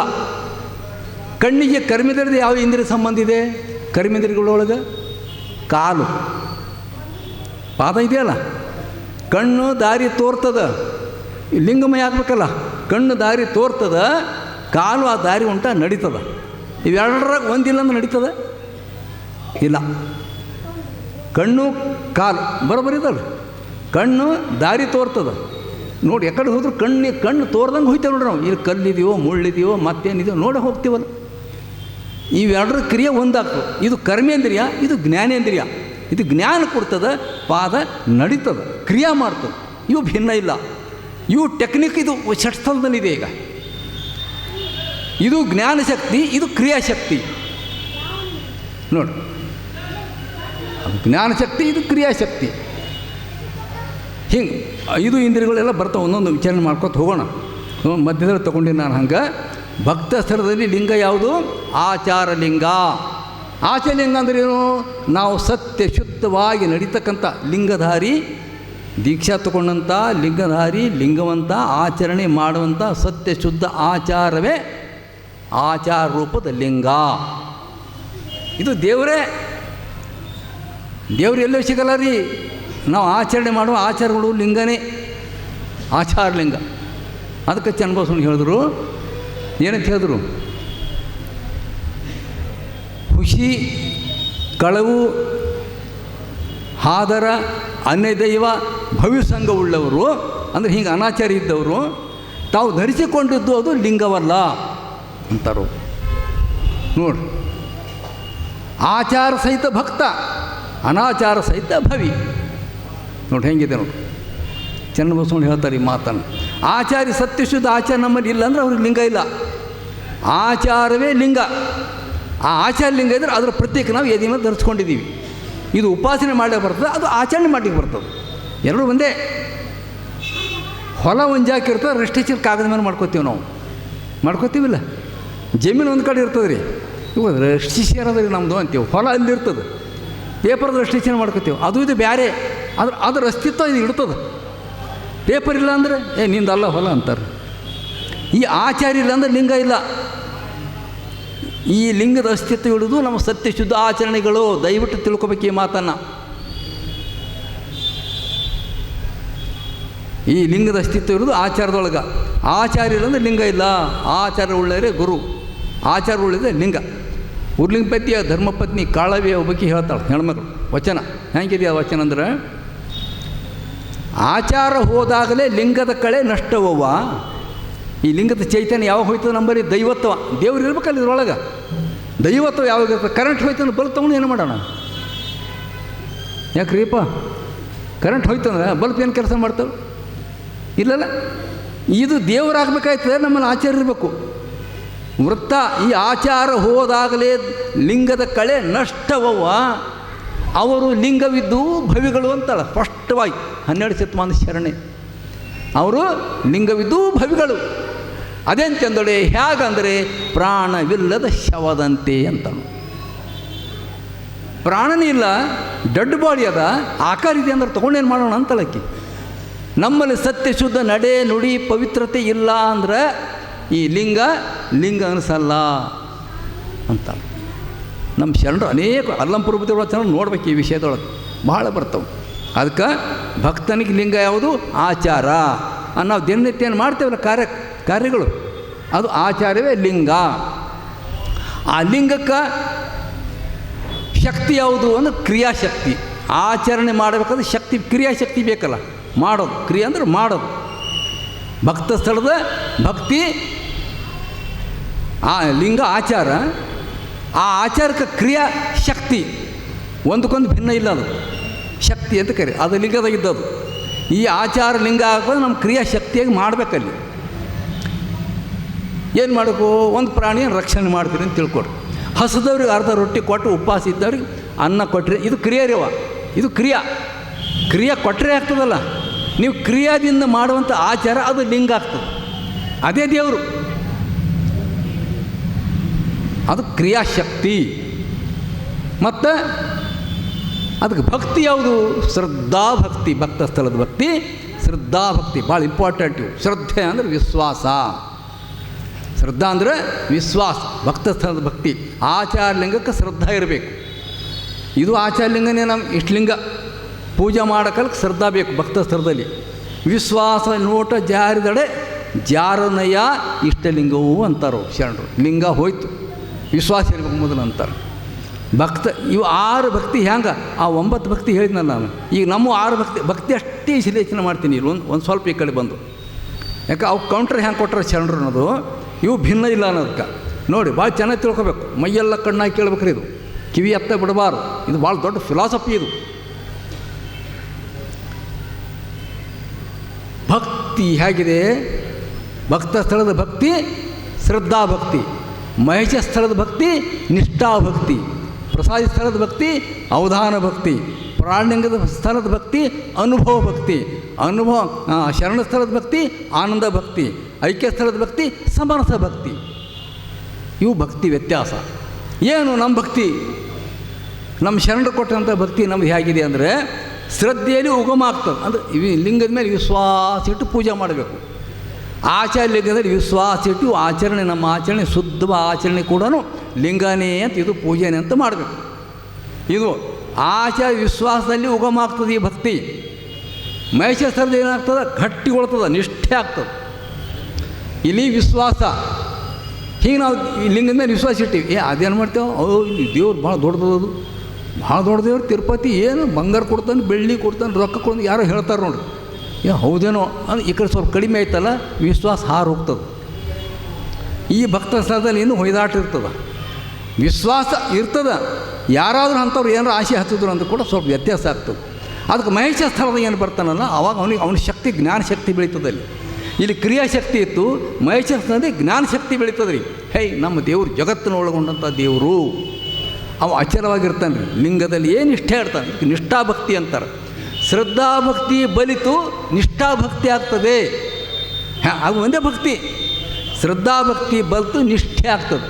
ಕಣ್ಣಿಗೆ ಕರ್ಮೇಂದ್ರಿಯದ ಯಾವ ಇಂದ್ರಿಯ ಸಂಬಂಧ ಇದೆ? ಕರ್ಮೇಂದ್ರಿಯಗಳೊಳಗೆ ಕಾಲು, ಪಾದ ಇದೆಯಲ್ಲ. ಕಣ್ಣು ದಾರಿ ತೋರ್ತದ, ಲಿಂಗಮಯ ಆಗಬೇಕಲ್ಲ. ಕಣ್ಣು ದಾರಿ ತೋರ್ತದ, ಕಾಲು ಆ ದಾರಿ ಉಂಟ ನಡೀತದ. ಇವೆರಡರಾಗ ಒಂದಿಲ್ಲ ಅಂದ್ರೆ ನಡೀತದ ಇಲ್ಲ. ಕಣ್ಣು ಕಾಲು ಬರೋಬರಿದಲ್ಲ. ಕಣ್ಣು ದಾರಿ ತೋರ್ತದ ನೋಡಿ, ಎಕಡೆ ಹೋದ್ರೂ ಕಣ್ಣು ತೋರ್ದಂಗೆ ಹೋಗ್ತೇವೆ ನೋಡ್ರಿ ನಾವು. ಇಲ್ಲಿ ಕಲ್ಲಿದೆಯೋ ಮುಳ್ಳಿದೆಯೋ ಮತ್ತೇನಿದೆಯೋ ನೋಡಿ ಹೋಗ್ತೀವಲ್ಲ. ಇವೆರಡರ ಕ್ರಿಯೆ ಒಂದಾಗ್ತದೆ. ಇದು ಕರ್ಮೇಂದ್ರಿಯ, ಇದು ಜ್ಞಾನೇಂದ್ರಿಯ. ಇದು ಜ್ಞಾನ ಕೊಡ್ತದೆ, ಪಾದ ನಡೀತದ, ಕ್ರಿಯೆ ಮಾಡ್ತದೆ. ಇವು ಭಿನ್ನ ಇಲ್ಲ. ಇವು ಟೆಕ್ನಿಕ್. ಇದು ಷಟ್ಸ್ಥಲದಲ್ಲಿದೆ ಈಗ. ಇದು ಜ್ಞಾನಶಕ್ತಿ, ಇದು ಕ್ರಿಯಾಶಕ್ತಿ ನೋಡಿ. ಜ್ಞಾನಶಕ್ತಿ, ಇದು ಕ್ರಿಯಾಶಕ್ತಿ. ಹಿಂಗೆ 5 ಇಂದ್ರಿಯಗಳೆಲ್ಲ ಬರ್ತಾವೆ. ಒಂದೊಂದು ವಿಚಾರಣೆ ಮಾಡ್ಕೊತ ಹೋಗೋಣ. ಮಧ್ಯದಲ್ಲಿ ತೊಗೊಂಡಿನಿ ನಾನು. ಹಂಗೆ ಭಕ್ತ ಸ್ಥಳದಲ್ಲಿ ಲಿಂಗ ಯಾವುದು? ಆಚಾರ ಲಿಂಗ. ಆಚಾರಲಿಂಗ ಅಂದ್ರೇನು? ನಾವು ಸತ್ಯ ಶುದ್ಧವಾಗಿ ನಡೀತಕ್ಕಂಥ ಲಿಂಗಧಾರಿ, ದೀಕ್ಷಾ ತಗೊಂಡಂಥ ಲಿಂಗಧಾರಿ, ಲಿಂಗವಂತ ಆಚರಣೆ ಮಾಡುವಂಥ ಸತ್ಯ ಶುದ್ಧ ಆಚಾರವೇ ಆಚಾರ ರೂಪದ ಲಿಂಗ. ಇದು ದೇವರೇ. ದೇವರು ಎಲ್ಲೂ ಸಿಗಲ್ಲ ರೀ. ನಾವು ಆಚರಣೆ ಮಾಡುವ ಆಚಾರಗಳು ಲಿಂಗನೇ, ಆಚಾರ ಲಿಂಗ. ಅದಕ್ಕೆ ಚನ್ನಬಸವಣ್ಣ ಹೇಳಿದ್ರು, ಏನಂತ ಹೇಳಿದ್ರು? ಖುಷಿ, ಕಳವು, ಹಾದರ, ಅನ್ಯದೈವ, ಭವ್ಯಸಂಘ ಉಳ್ಳವರು ಅಂದರೆ ಹಿಂಗೆ ಅನಾಚಾರ ಇದ್ದವರು ತಾವು ಧರಿಸಿಕೊಂಡಿದ್ದು ಅದು ಲಿಂಗವಲ್ಲ ಅಂತಾರೋ. ನೋಡ್ರಿ, ಆಚಾರ ಸಹಿತ ಭಕ್ತ, ಅನಾಚಾರ ಸಹಿತ ಭವಿ. ನೋಡಿ ಹೆಂಗಿದೆ ನೋಡಿ, ಚನ್ನಬಸವಣ್ಣ ಹೇಳ್ತಾರೆ ಈ ಮಾತನ್ನು. ಆಚಾರ್ಯ ಸತ್ಯಶುದ್ಧ ಆಚಾರ ನಮ್ಮಲ್ಲಿ ಇಲ್ಲ ಅಂದರೆ ಅವ್ರಿಗೆ ಲಿಂಗ ಇಲ್ಲ. ಆಚಾರವೇ ಲಿಂಗ. ಆ ಆಚಾರ ಲಿಂಗ ಇದ್ದರೆ ಅದರ ಪ್ರತ್ಯೇಕ ನಾವು ಎದೆ ಮೇಲೆ ಧರಿಸ್ಕೊಂಡಿದ್ದೀವಿ. ಇದು ಉಪಾಸನೆ ಮಾಡಲಿಕ್ಕೆ ಬರ್ತದೆ, ಅದು ಆಚರಣೆ ಮಾಡಲಿಕ್ಕೆ ಬರ್ತದೆ, ಎರಡೂ ಒಂದೇ. ಹೊಲ ಒಂಜಾಕಿರ್ತದೆ, ರೆಸ್ಟ್ರಿಕ್ಷನ್ ಕಾಗದ ಮೇಲೆ ಮಾಡ್ಕೋತೀವಿ ನಾವು, ಮಾಡ್ಕೋತೀವಿಲ್ಲ. ಜಮೀನು ಒಂದು ಕಡೆ ಇರ್ತದೆ ರೀ, ಇವಾಗ ರೆಸ್ಟ್ರಿಕ್ಷನ್ ಅದ ರೀ ನಮ್ಮದು ಅಂತೀವಿ. ಹೊಲ ಅಲ್ಲಿರ್ತದೆ, ಪೇಪರ್ದು ರೆಸ್ಟ್ರಿಕ್ಷನ್ ಮಾಡ್ಕೋತೀವಿ. ಅದು ಇದು ಬೇರೆ, ಅದ್ರ ಅಸ್ತಿತ್ವ ಇದು ಇಡ್ತದೆ. ಪೇಪರ್ ಇಲ್ಲ ಅಂದರೆ ನಿಂದಲ್ಲ ಹೊಲ ಅಂತಾರೆ. ಈ ಆಚಾರ ಇಲ್ಲ ಅಂದರೆ ಲಿಂಗ ಇಲ್ಲ. ಈ ಲಿಂಗದ ಅಸ್ತಿತ್ವ ಹಿಡಿದು ನಮ್ಮ ಸತ್ಯಶುದ್ಧ ಆಚರಣೆಗಳು. ದಯವಿಟ್ಟು ತಿಳ್ಕೊಬೇಕು ಈ ಮಾತನ್ನು. ಈ ಲಿಂಗದ ಅಸ್ತಿತ್ವ ಇರೋದು ಆಚಾರದೊಳಗೆ. ಆಚಾರ ಇಲ್ಲ ಅಂದರೆ ಲಿಂಗ ಇಲ್ಲ. ಆಚಾರ ಉಳ್ಳರೆ ಗುರು, ಆಚಾರ ಉಳ್ಳಿದ್ರೆ ಲಿಂಗ. ಉರ್ಲಿಂಗಪತಿಯ ಧರ್ಮಪತ್ನಿ ಕಾಳವಿಯ ಬಗ್ಗೆ ಹೇಳ್ತಾಳೆ ಹೆಣ್ಮಗಳು. ವಚನ ಹೆಂಗಿದೆ ಆ ವಚನ ಅಂದ್ರೆ, ಆಚಾರ ಹೋದಾಗಲೇ ಲಿಂಗದ ಕಳೆ ನಷ್ಟವವ್ವ. ಈ ಲಿಂಗದ ಚೈತನ್ಯ ಯಾವಾಗ ಹೋಯ್ತದೆ ನಂಬರಿ? ದೈವತ್ವ, ದೇವ್ರು ಇರ್ಬೇಕಲ್ಲ ಇದ್ರೊಳಗೆ. ದೈವತ್ವ ಯಾವಾಗ ಇರ್ತದೆ? ಕರೆಂಟ್ ಹೋಯ್ತಂದ್ರೆ ಬಲ್ಬ್ ತೊಗೊಂಡು ಏನು ಮಾಡೋಣ? ಯಾಕ್ರೀಪ ಕರೆಂಟ್ ಹೋಯ್ತಂದ್ರೆ ಬಲ್ಬ್ ಏನು ಕೆಲಸ ಮಾಡ್ತಾವೆ? ಇಲ್ಲಲ್ಲ. ಇದು ದೇವರಾಗಬೇಕಾಯ್ತದೆ, ನಮ್ಮಲ್ಲಿ ಆಚಾರ ಇರಬೇಕು. ವೃತ್ತ, ಈ ಆಚಾರ ಹೋದಾಗಲೇ ಲಿಂಗದ ಕಳೆ ನಷ್ಟವವ್ವ. ಅವರು ಲಿಂಗವಿದ್ದು ಭವಿಗಳು ಅಂತಾಳೆ ಸ್ಪಷ್ಟವಾಗಿ 12 ಶತಮಾನ ಶರಣೆ. ಅವರು ಲಿಂಗವಿದ್ದು ಭವಿಗಳು. ಅದೆಂತೆಂದೊಡೆ ಹೇಗಂದರೆ ಪ್ರಾಣವಿಲ್ಲದ ಶವದಂತೆ ಅಂತನು. ಪ್ರಾಣನೇ ಇಲ್ಲ, ಡೆಡ್ ಬಾಡಿ ಅದ, ಆಕಾರ ಇದೆ ಅಂದ್ರೆ ತೊಗೊಂಡೇನು ಮಾಡೋಣ ಅಂತಳಕ್ಕಿ. ನಮ್ಮಲ್ಲಿ ಸತ್ಯಶುದ್ಧ ನಡೆ ನುಡಿ ಪವಿತ್ರತೆ ಇಲ್ಲ ಅಂದ್ರೆ ಈ ಲಿಂಗ ಅನಿಸಲ್ಲ ಅಂತಾಳೆ. ನಮ್ಮ ಶರಣರು ಅನೇಕ ಅಲ್ಲಂಪುರ ಶರಣರು ನೋಡ್ಬೇಕು ಈ ವಿಷಯದೊಳಗೆ, ಭಾಳ ಬರ್ತವೆ. ಅದಕ್ಕೆ ಭಕ್ತನಿಗೆ ಲಿಂಗ ಯಾವುದು? ಆಚಾರ. ನಾವು ದಿನನಿತ್ಯ ಏನು ಮಾಡ್ತೇವಲ್ಲ ಕಾರ್ಯಗಳು, ಅದು ಆಚಾರವೇ ಲಿಂಗ. ಆ ಲಿಂಗಕ್ಕೆ ಶಕ್ತಿ ಯಾವುದು ಅಂದರೆ ಕ್ರಿಯಾಶಕ್ತಿ. ಆಚರಣೆ ಮಾಡಬೇಕಾದ್ರೆ ಶಕ್ತಿ, ಕ್ರಿಯಾಶಕ್ತಿ ಬೇಕಲ್ಲ, ಮಾಡೋದು. ಕ್ರಿಯೆ ಅಂದ್ರೆ ಮಾಡೋದು. ಭಕ್ತ ಸ್ಥಳದ ಭಕ್ತಿ, ಆ ಲಿಂಗ ಆಚಾರ. ಆ ಆಚಾರಕ್ಕೆ ಕ್ರಿಯಾ ಶಕ್ತಿ ಒಂದಕ್ಕೊಂದು ಭಿನ್ನ ಇಲ್ಲ, ಅದು ಶಕ್ತಿ ಅಂತ ಕರಿ, ಅದು ಲಿಂಗದಾಗಿದ್ದದು. ಈ ಆಚಾರ ಲಿಂಗ ಹಾಕೋದು ನಮ್ಮ ಕ್ರಿಯಾಶಕ್ತಿಯಾಗಿ ಮಾಡಬೇಕಲ್ಲಿ. ಏನು ಮಾಡಬೇಕು? ಒಂದು ಪ್ರಾಣಿಯನ್ನು ರಕ್ಷಣೆ ಮಾಡ್ತೀರಿ ಅಂತ ತಿಳ್ಕೊಡ್ರಿ. ಹಸಿದವ್ರಿಗೆ ಅರ್ಧ ರೊಟ್ಟಿ ಕೊಟ್ಟು, ಉಪವಾಸ ಇದ್ದವ್ರಿಗೆ ಅನ್ನ ಕೊಟ್ಟರೆ ಇದು ಕ್ರಿಯೆ ರೀವ. ಇದು ಕ್ರಿಯಾ ಕೊಟ್ಟರೆ ಆಗ್ತದಲ್ಲ. ನೀವು ಕ್ರಿಯಾದಿಂದ ಮಾಡುವಂಥ ಆಚಾರ ಅದು ಲಿಂಗ ಆಗ್ತದೆ. ಅದೇ ದೇವರು, ಅದು ಕ್ರಿಯಾಶಕ್ತಿ. ಮತ್ತು ಅದಕ್ಕೆ ಭಕ್ತಿ ಯಾವುದು? ಶ್ರದ್ಧಾಭಕ್ತಿ. ಭಕ್ತ ಸ್ಥಳದ ಭಕ್ತಿ, ಶ್ರದ್ಧಾಭಕ್ತಿ ಭಾಳ ಇಂಪಾರ್ಟೆಂಟ್ ಇವು. ಶ್ರದ್ಧೆ ಅಂದರೆ ವಿಶ್ವಾಸ, ಶ್ರದ್ಧಾ ಅಂದರೆ ವಿಶ್ವಾಸ. ಭಕ್ತ ಸ್ಥಳದ ಭಕ್ತಿ. ಆಚಾರ ಲಿಂಗಕ್ಕೆ ಶ್ರದ್ಧಾ ಇರಬೇಕು. ಇದು ಆಚಾರ ಲಿಂಗನೇ. ನಮ್ಮ ಇಷ್ಟಲಿಂಗ ಪೂಜೆ ಮಾಡೋಕಲ್ಕೆ ಶ್ರದ್ಧಾ ಬೇಕು ಭಕ್ತ ಸ್ಥಳದಲ್ಲಿ. ವಿಶ್ವಾಸ ನೋಟ ಜಾರಿದಡೆ ಜಾರನಯ ಇಷ್ಟಲಿಂಗವು ಅಂತಾರೋ ಶರಣರು. ಲಿಂಗ ಹೋಯ್ತು, ವಿಶ್ವಾಸ ಇರಬೇಕು ಮೊದಲು ಅಂತಾರೆ. ಭಕ್ತ ಇವು 6 ಭಕ್ತಿ ಹ್ಯಾಂಗೆ? ಆ 9 ಭಕ್ತಿ ಹೇಳಿದ್ನಲ್ಲ ನಾನು. ಈಗ ನಮ್ಮ 6 ಭಕ್ತಿ ಅಷ್ಟೇ ವಿಶ್ಲೇಷಣೆ ಮಾಡ್ತೀನಿ. ಇಲ್ಲಿ ಒಂದು ಸ್ವಲ್ಪ ಈ ಕಡೆ ಬಂದು, ಯಾಕೆ ಅವು ಕೌಂಟ್ರ್ ಹ್ಯಾಂಗೆ ಕೊಟ್ಟರೆ ಶರಣರು ಅನ್ನೋದು ಇವು ಭಿನ್ನ ಇಲ್ಲ ಅನ್ನೋದಕ್ಕೆ ನೋಡಿ ಭಾಳ ಚೆನ್ನಾಗಿ ತಿಳ್ಕೊಬೇಕು. ಮೈಯೆಲ್ಲ ಕಣ್ಣಾಗಿ ಕೇಳ್ಬೇಕ್ರಿ. ಇದು ಕಿವಿ ಎತ್ತ ಬಿಡಬಾರ್ದು. ಇದು ಭಾಳ ದೊಡ್ಡ ಫಿಲಾಸಫಿ. ಇದು ಭಕ್ತಿ ಹೇಗಿದೆ? ಭಕ್ತ ಸ್ಥಳದ ಭಕ್ತಿ ಶ್ರದ್ಧಾಭಕ್ತಿ, ಮಹೇಶ ಸ್ಥಳದ ಭಕ್ತಿ ನಿಷ್ಠಾಭಕ್ತಿ, ಪ್ರಸಾದಿ ಸ್ಥಳದ ಭಕ್ತಿ ಅವಧಾನ ಭಕ್ತಿ, ಪ್ರಾಣಿಲಿಂಗದ ಸ್ಥಳದ ಭಕ್ತಿ ಅನುಭವ ಭಕ್ತಿ, ಶರಣ ಸ್ಥಳದ ಭಕ್ತಿ ಆನಂದ ಭಕ್ತಿ, ಐಕ್ಯ ಸ್ಥಳದ ಭಕ್ತಿ ಸಮರಸ ಭಕ್ತಿ. ಇವು ಭಕ್ತಿ ವ್ಯತ್ಯಾಸ. ಏನು ನಮ್ಮ ಭಕ್ತಿ? ನಮ್ಮ ಶರಣರು ಕೊಟ್ಟಂಥ ಭಕ್ತಿ ನಮ್ದು ಹೇಗಿದೆ ಅಂದರೆ ಶ್ರದ್ಧೆಯಲ್ಲಿ ಉಗಮ ಆಗ್ತದೆ. ಅಂದರೆ ಇವು ಲಿಂಗದ ಮೇಲೆ ವಿಶ್ವಾಸ ಇಟ್ಟು ಪೂಜೆ ಮಾಡಬೇಕು. ಆಚಾರ ಲಿಂಗದಲ್ಲಿ ವಿಶ್ವಾಸ ಇಟ್ಟು ಆಚರಣೆ, ನಮ್ಮ ಆಚರಣೆ ಶುದ್ಧ ಆಚರಣೆ ಕೂಡ ಲಿಂಗನೇ ಅಂತ, ಇದು ಪೂಜೆನೇ ಅಂತ ಮಾಡಬೇಕು. ಇದು ಆಚಾರ ವಿಶ್ವಾಸದಲ್ಲಿ ಉಗಮ ಆಗ್ತದೆ ಈ ಭಕ್ತಿ. ಮಹೇಶ ಸ್ಥಳದ ಏನಾಗ್ತದೆ? ಗಟ್ಟಿಗೊಳ್ತದೆ, ನಿಷ್ಠೆ ಆಗ್ತದೆ. ಇಲ್ಲಿ ವಿಶ್ವಾಸ. ಹೀಗೆ ನಾವು ಈ ಲಿಂಗದ ಮೇಲೆ ವಿಶ್ವಾಸ ಇಟ್ಟಿವಿ. ಅದೇನು ಮಾಡ್ತೇವೆ? ಇಲ್ಲಿ ದೇವ್ರು ಭಾಳ ದೊಡ್ಡದದು, ಭಾಳ ದೊಡ್ಡ ದೇವ್ರು ತಿರುಪತಿ. ಏನು ಬಂಗಾರ ಕೊಡ್ತಾನೆ, ಬೆಳ್ಳಿ ಕೊಡ್ತಾನೆ, ರೊಕ್ಕ ಕೊಡ್ತಾನೆ, ಯಾರೋ ಹೇಳ್ತಾರೆ ನೋಡ್ರಿ. ಹೌದೇನೋ ಅಂದ್ರೆ ಈ ಕಡೆ ಸ್ವಲ್ಪ ಕಡಿಮೆ ಆಯ್ತಲ್ಲ, ವಿಶ್ವಾಸ ಹಾರು ಹೋಗ್ತದೆ. ಈ ಭಕ್ತ ಸ್ಥಳದಲ್ಲಿ ಇನ್ನೂ ಹೊಯ್ದಾಟ ಇರ್ತದೆ, ವಿಶ್ವಾಸ ಇರ್ತದೆ. ಯಾರಾದರೂ ಅಂಥವ್ರು ಏನಾರು ಆಸೆ ಹಚ್ಚಿದ್ರು ಅಂತ ಕೂಡ ಸ್ವಲ್ಪ ವ್ಯತ್ಯಾಸ ಆಗ್ತದೆ. ಅದಕ್ಕೆ ಮಹೇಶ ಸ್ಥಳದ ಏನು ಬರ್ತಾನಲ್ಲ, ಅವಾಗ ಅವನ ಶಕ್ತಿ, ಜ್ಞಾನ ಶಕ್ತಿ ಬೆಳೀತದೆ. ಇಲ್ಲಿ ಕ್ರಿಯಾಶಕ್ತಿ ಇತ್ತು, ಮಹೇಶ ಸ್ಥಳದಲ್ಲಿ ಜ್ಞಾನ ಶಕ್ತಿ ಬೆಳೀತದೆ ರೀ. ನಮ್ಮ ದೇವರು ಜಗತ್ತನ್ನು ಒಳಗೊಂಡಂಥ ದೇವರು, ಅವ ಅಚಲವಾಗಿರ್ತಾನೆ ರೀ. ಲಿಂಗದಲ್ಲಿ ಏನು ನಿಷ್ಠೆ ಇರ್ತಾನೆ, ನಿಷ್ಠಾಭಕ್ತಿ ಅಂತಾರೆ. ಶ್ರದ್ಧಾಭಕ್ತಿ ಬಲಿತು ನಿಷ್ಠಾಭಕ್ತಿ ಆಗ್ತದೆ. ಅದು ಒಂದೇ ಭಕ್ತಿ. ಶ್ರದ್ಧಾಭಕ್ತಿ ಬಲಿತು ನಿಷ್ಠೆ ಆಗ್ತದೆ.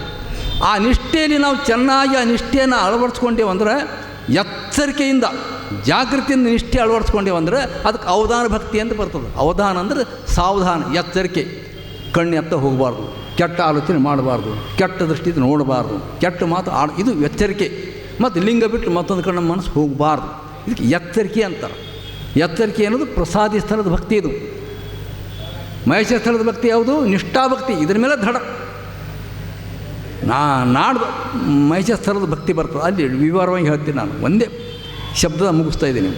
ಆ ನಿಷ್ಠೆಯಲ್ಲಿ ನಾವು ಚೆನ್ನಾಗಿ ಆ ನಿಷ್ಠೆಯನ್ನು ಅಳವಡಿಸ್ಕೊಂಡೇವಂದ್ರೆ, ಎಚ್ಚರಿಕೆಯಿಂದ ಜಾಗೃತಿಯಿಂದ ನಿಷ್ಠೆ ಅಳವಡಿಸ್ಕೊಂಡೇವಂದ್ರೆ ಅದಕ್ಕೆ ಅವಧಾನ ಭಕ್ತಿ ಅಂತ ಬರ್ತದೆ. ಅವಧಾನ ಅಂದರೆ ಸಾವಧಾನ, ಎಚ್ಚರಿಕೆ. ಕಣ್ಣು ಎತ್ತ ಹೋಗಬಾರ್ದು, ಕೆಟ್ಟ ಆಲೋಚನೆ ಮಾಡಬಾರ್ದು, ಕೆಟ್ಟ ದೃಷ್ಟಿಯಿಂದ ನೋಡಬಾರ್ದು, ಕೆಟ್ಟ ಮಾತು ಇದು ಎಚ್ಚರಿಕೆ. ಮತ್ತು ಲಿಂಗ ಬಿಟ್ಟು ಮತ್ತೊಂದು ಕಡೆ ಮನಸ್ಸು ಹೋಗಬಾರ್ದು. ಇದಕ್ಕೆ ಎಚ್ಚರಿಕೆ ಅಂತಾರೆ. ಎಚ್ಚರಿಕೆ ಅನ್ನೋದು ಪ್ರಸಾದಿ ಸ್ಥಳದ ಭಕ್ತಿ. ಇದು ಮಹೇಶ ಸ್ಥಳದ ಭಕ್ತಿ ಯಾವುದು? ನಿಷ್ಠಾಭಕ್ತಿ. ಇದರ ಮೇಲೆ ದೃಢ ನಾಡ್ದು ಮಹೇಶ ಸ್ಥಳದ ಭಕ್ತಿ ಬರ್ತದೆ. ಅಲ್ಲಿ ವಿವರವಾಗಿ ಹೇಳ್ತೀನಿ, ನಾನು ಒಂದೇ ಶಬ್ದ ಮುಗಿಸ್ತಾ ಇದ್ದೀನಿ.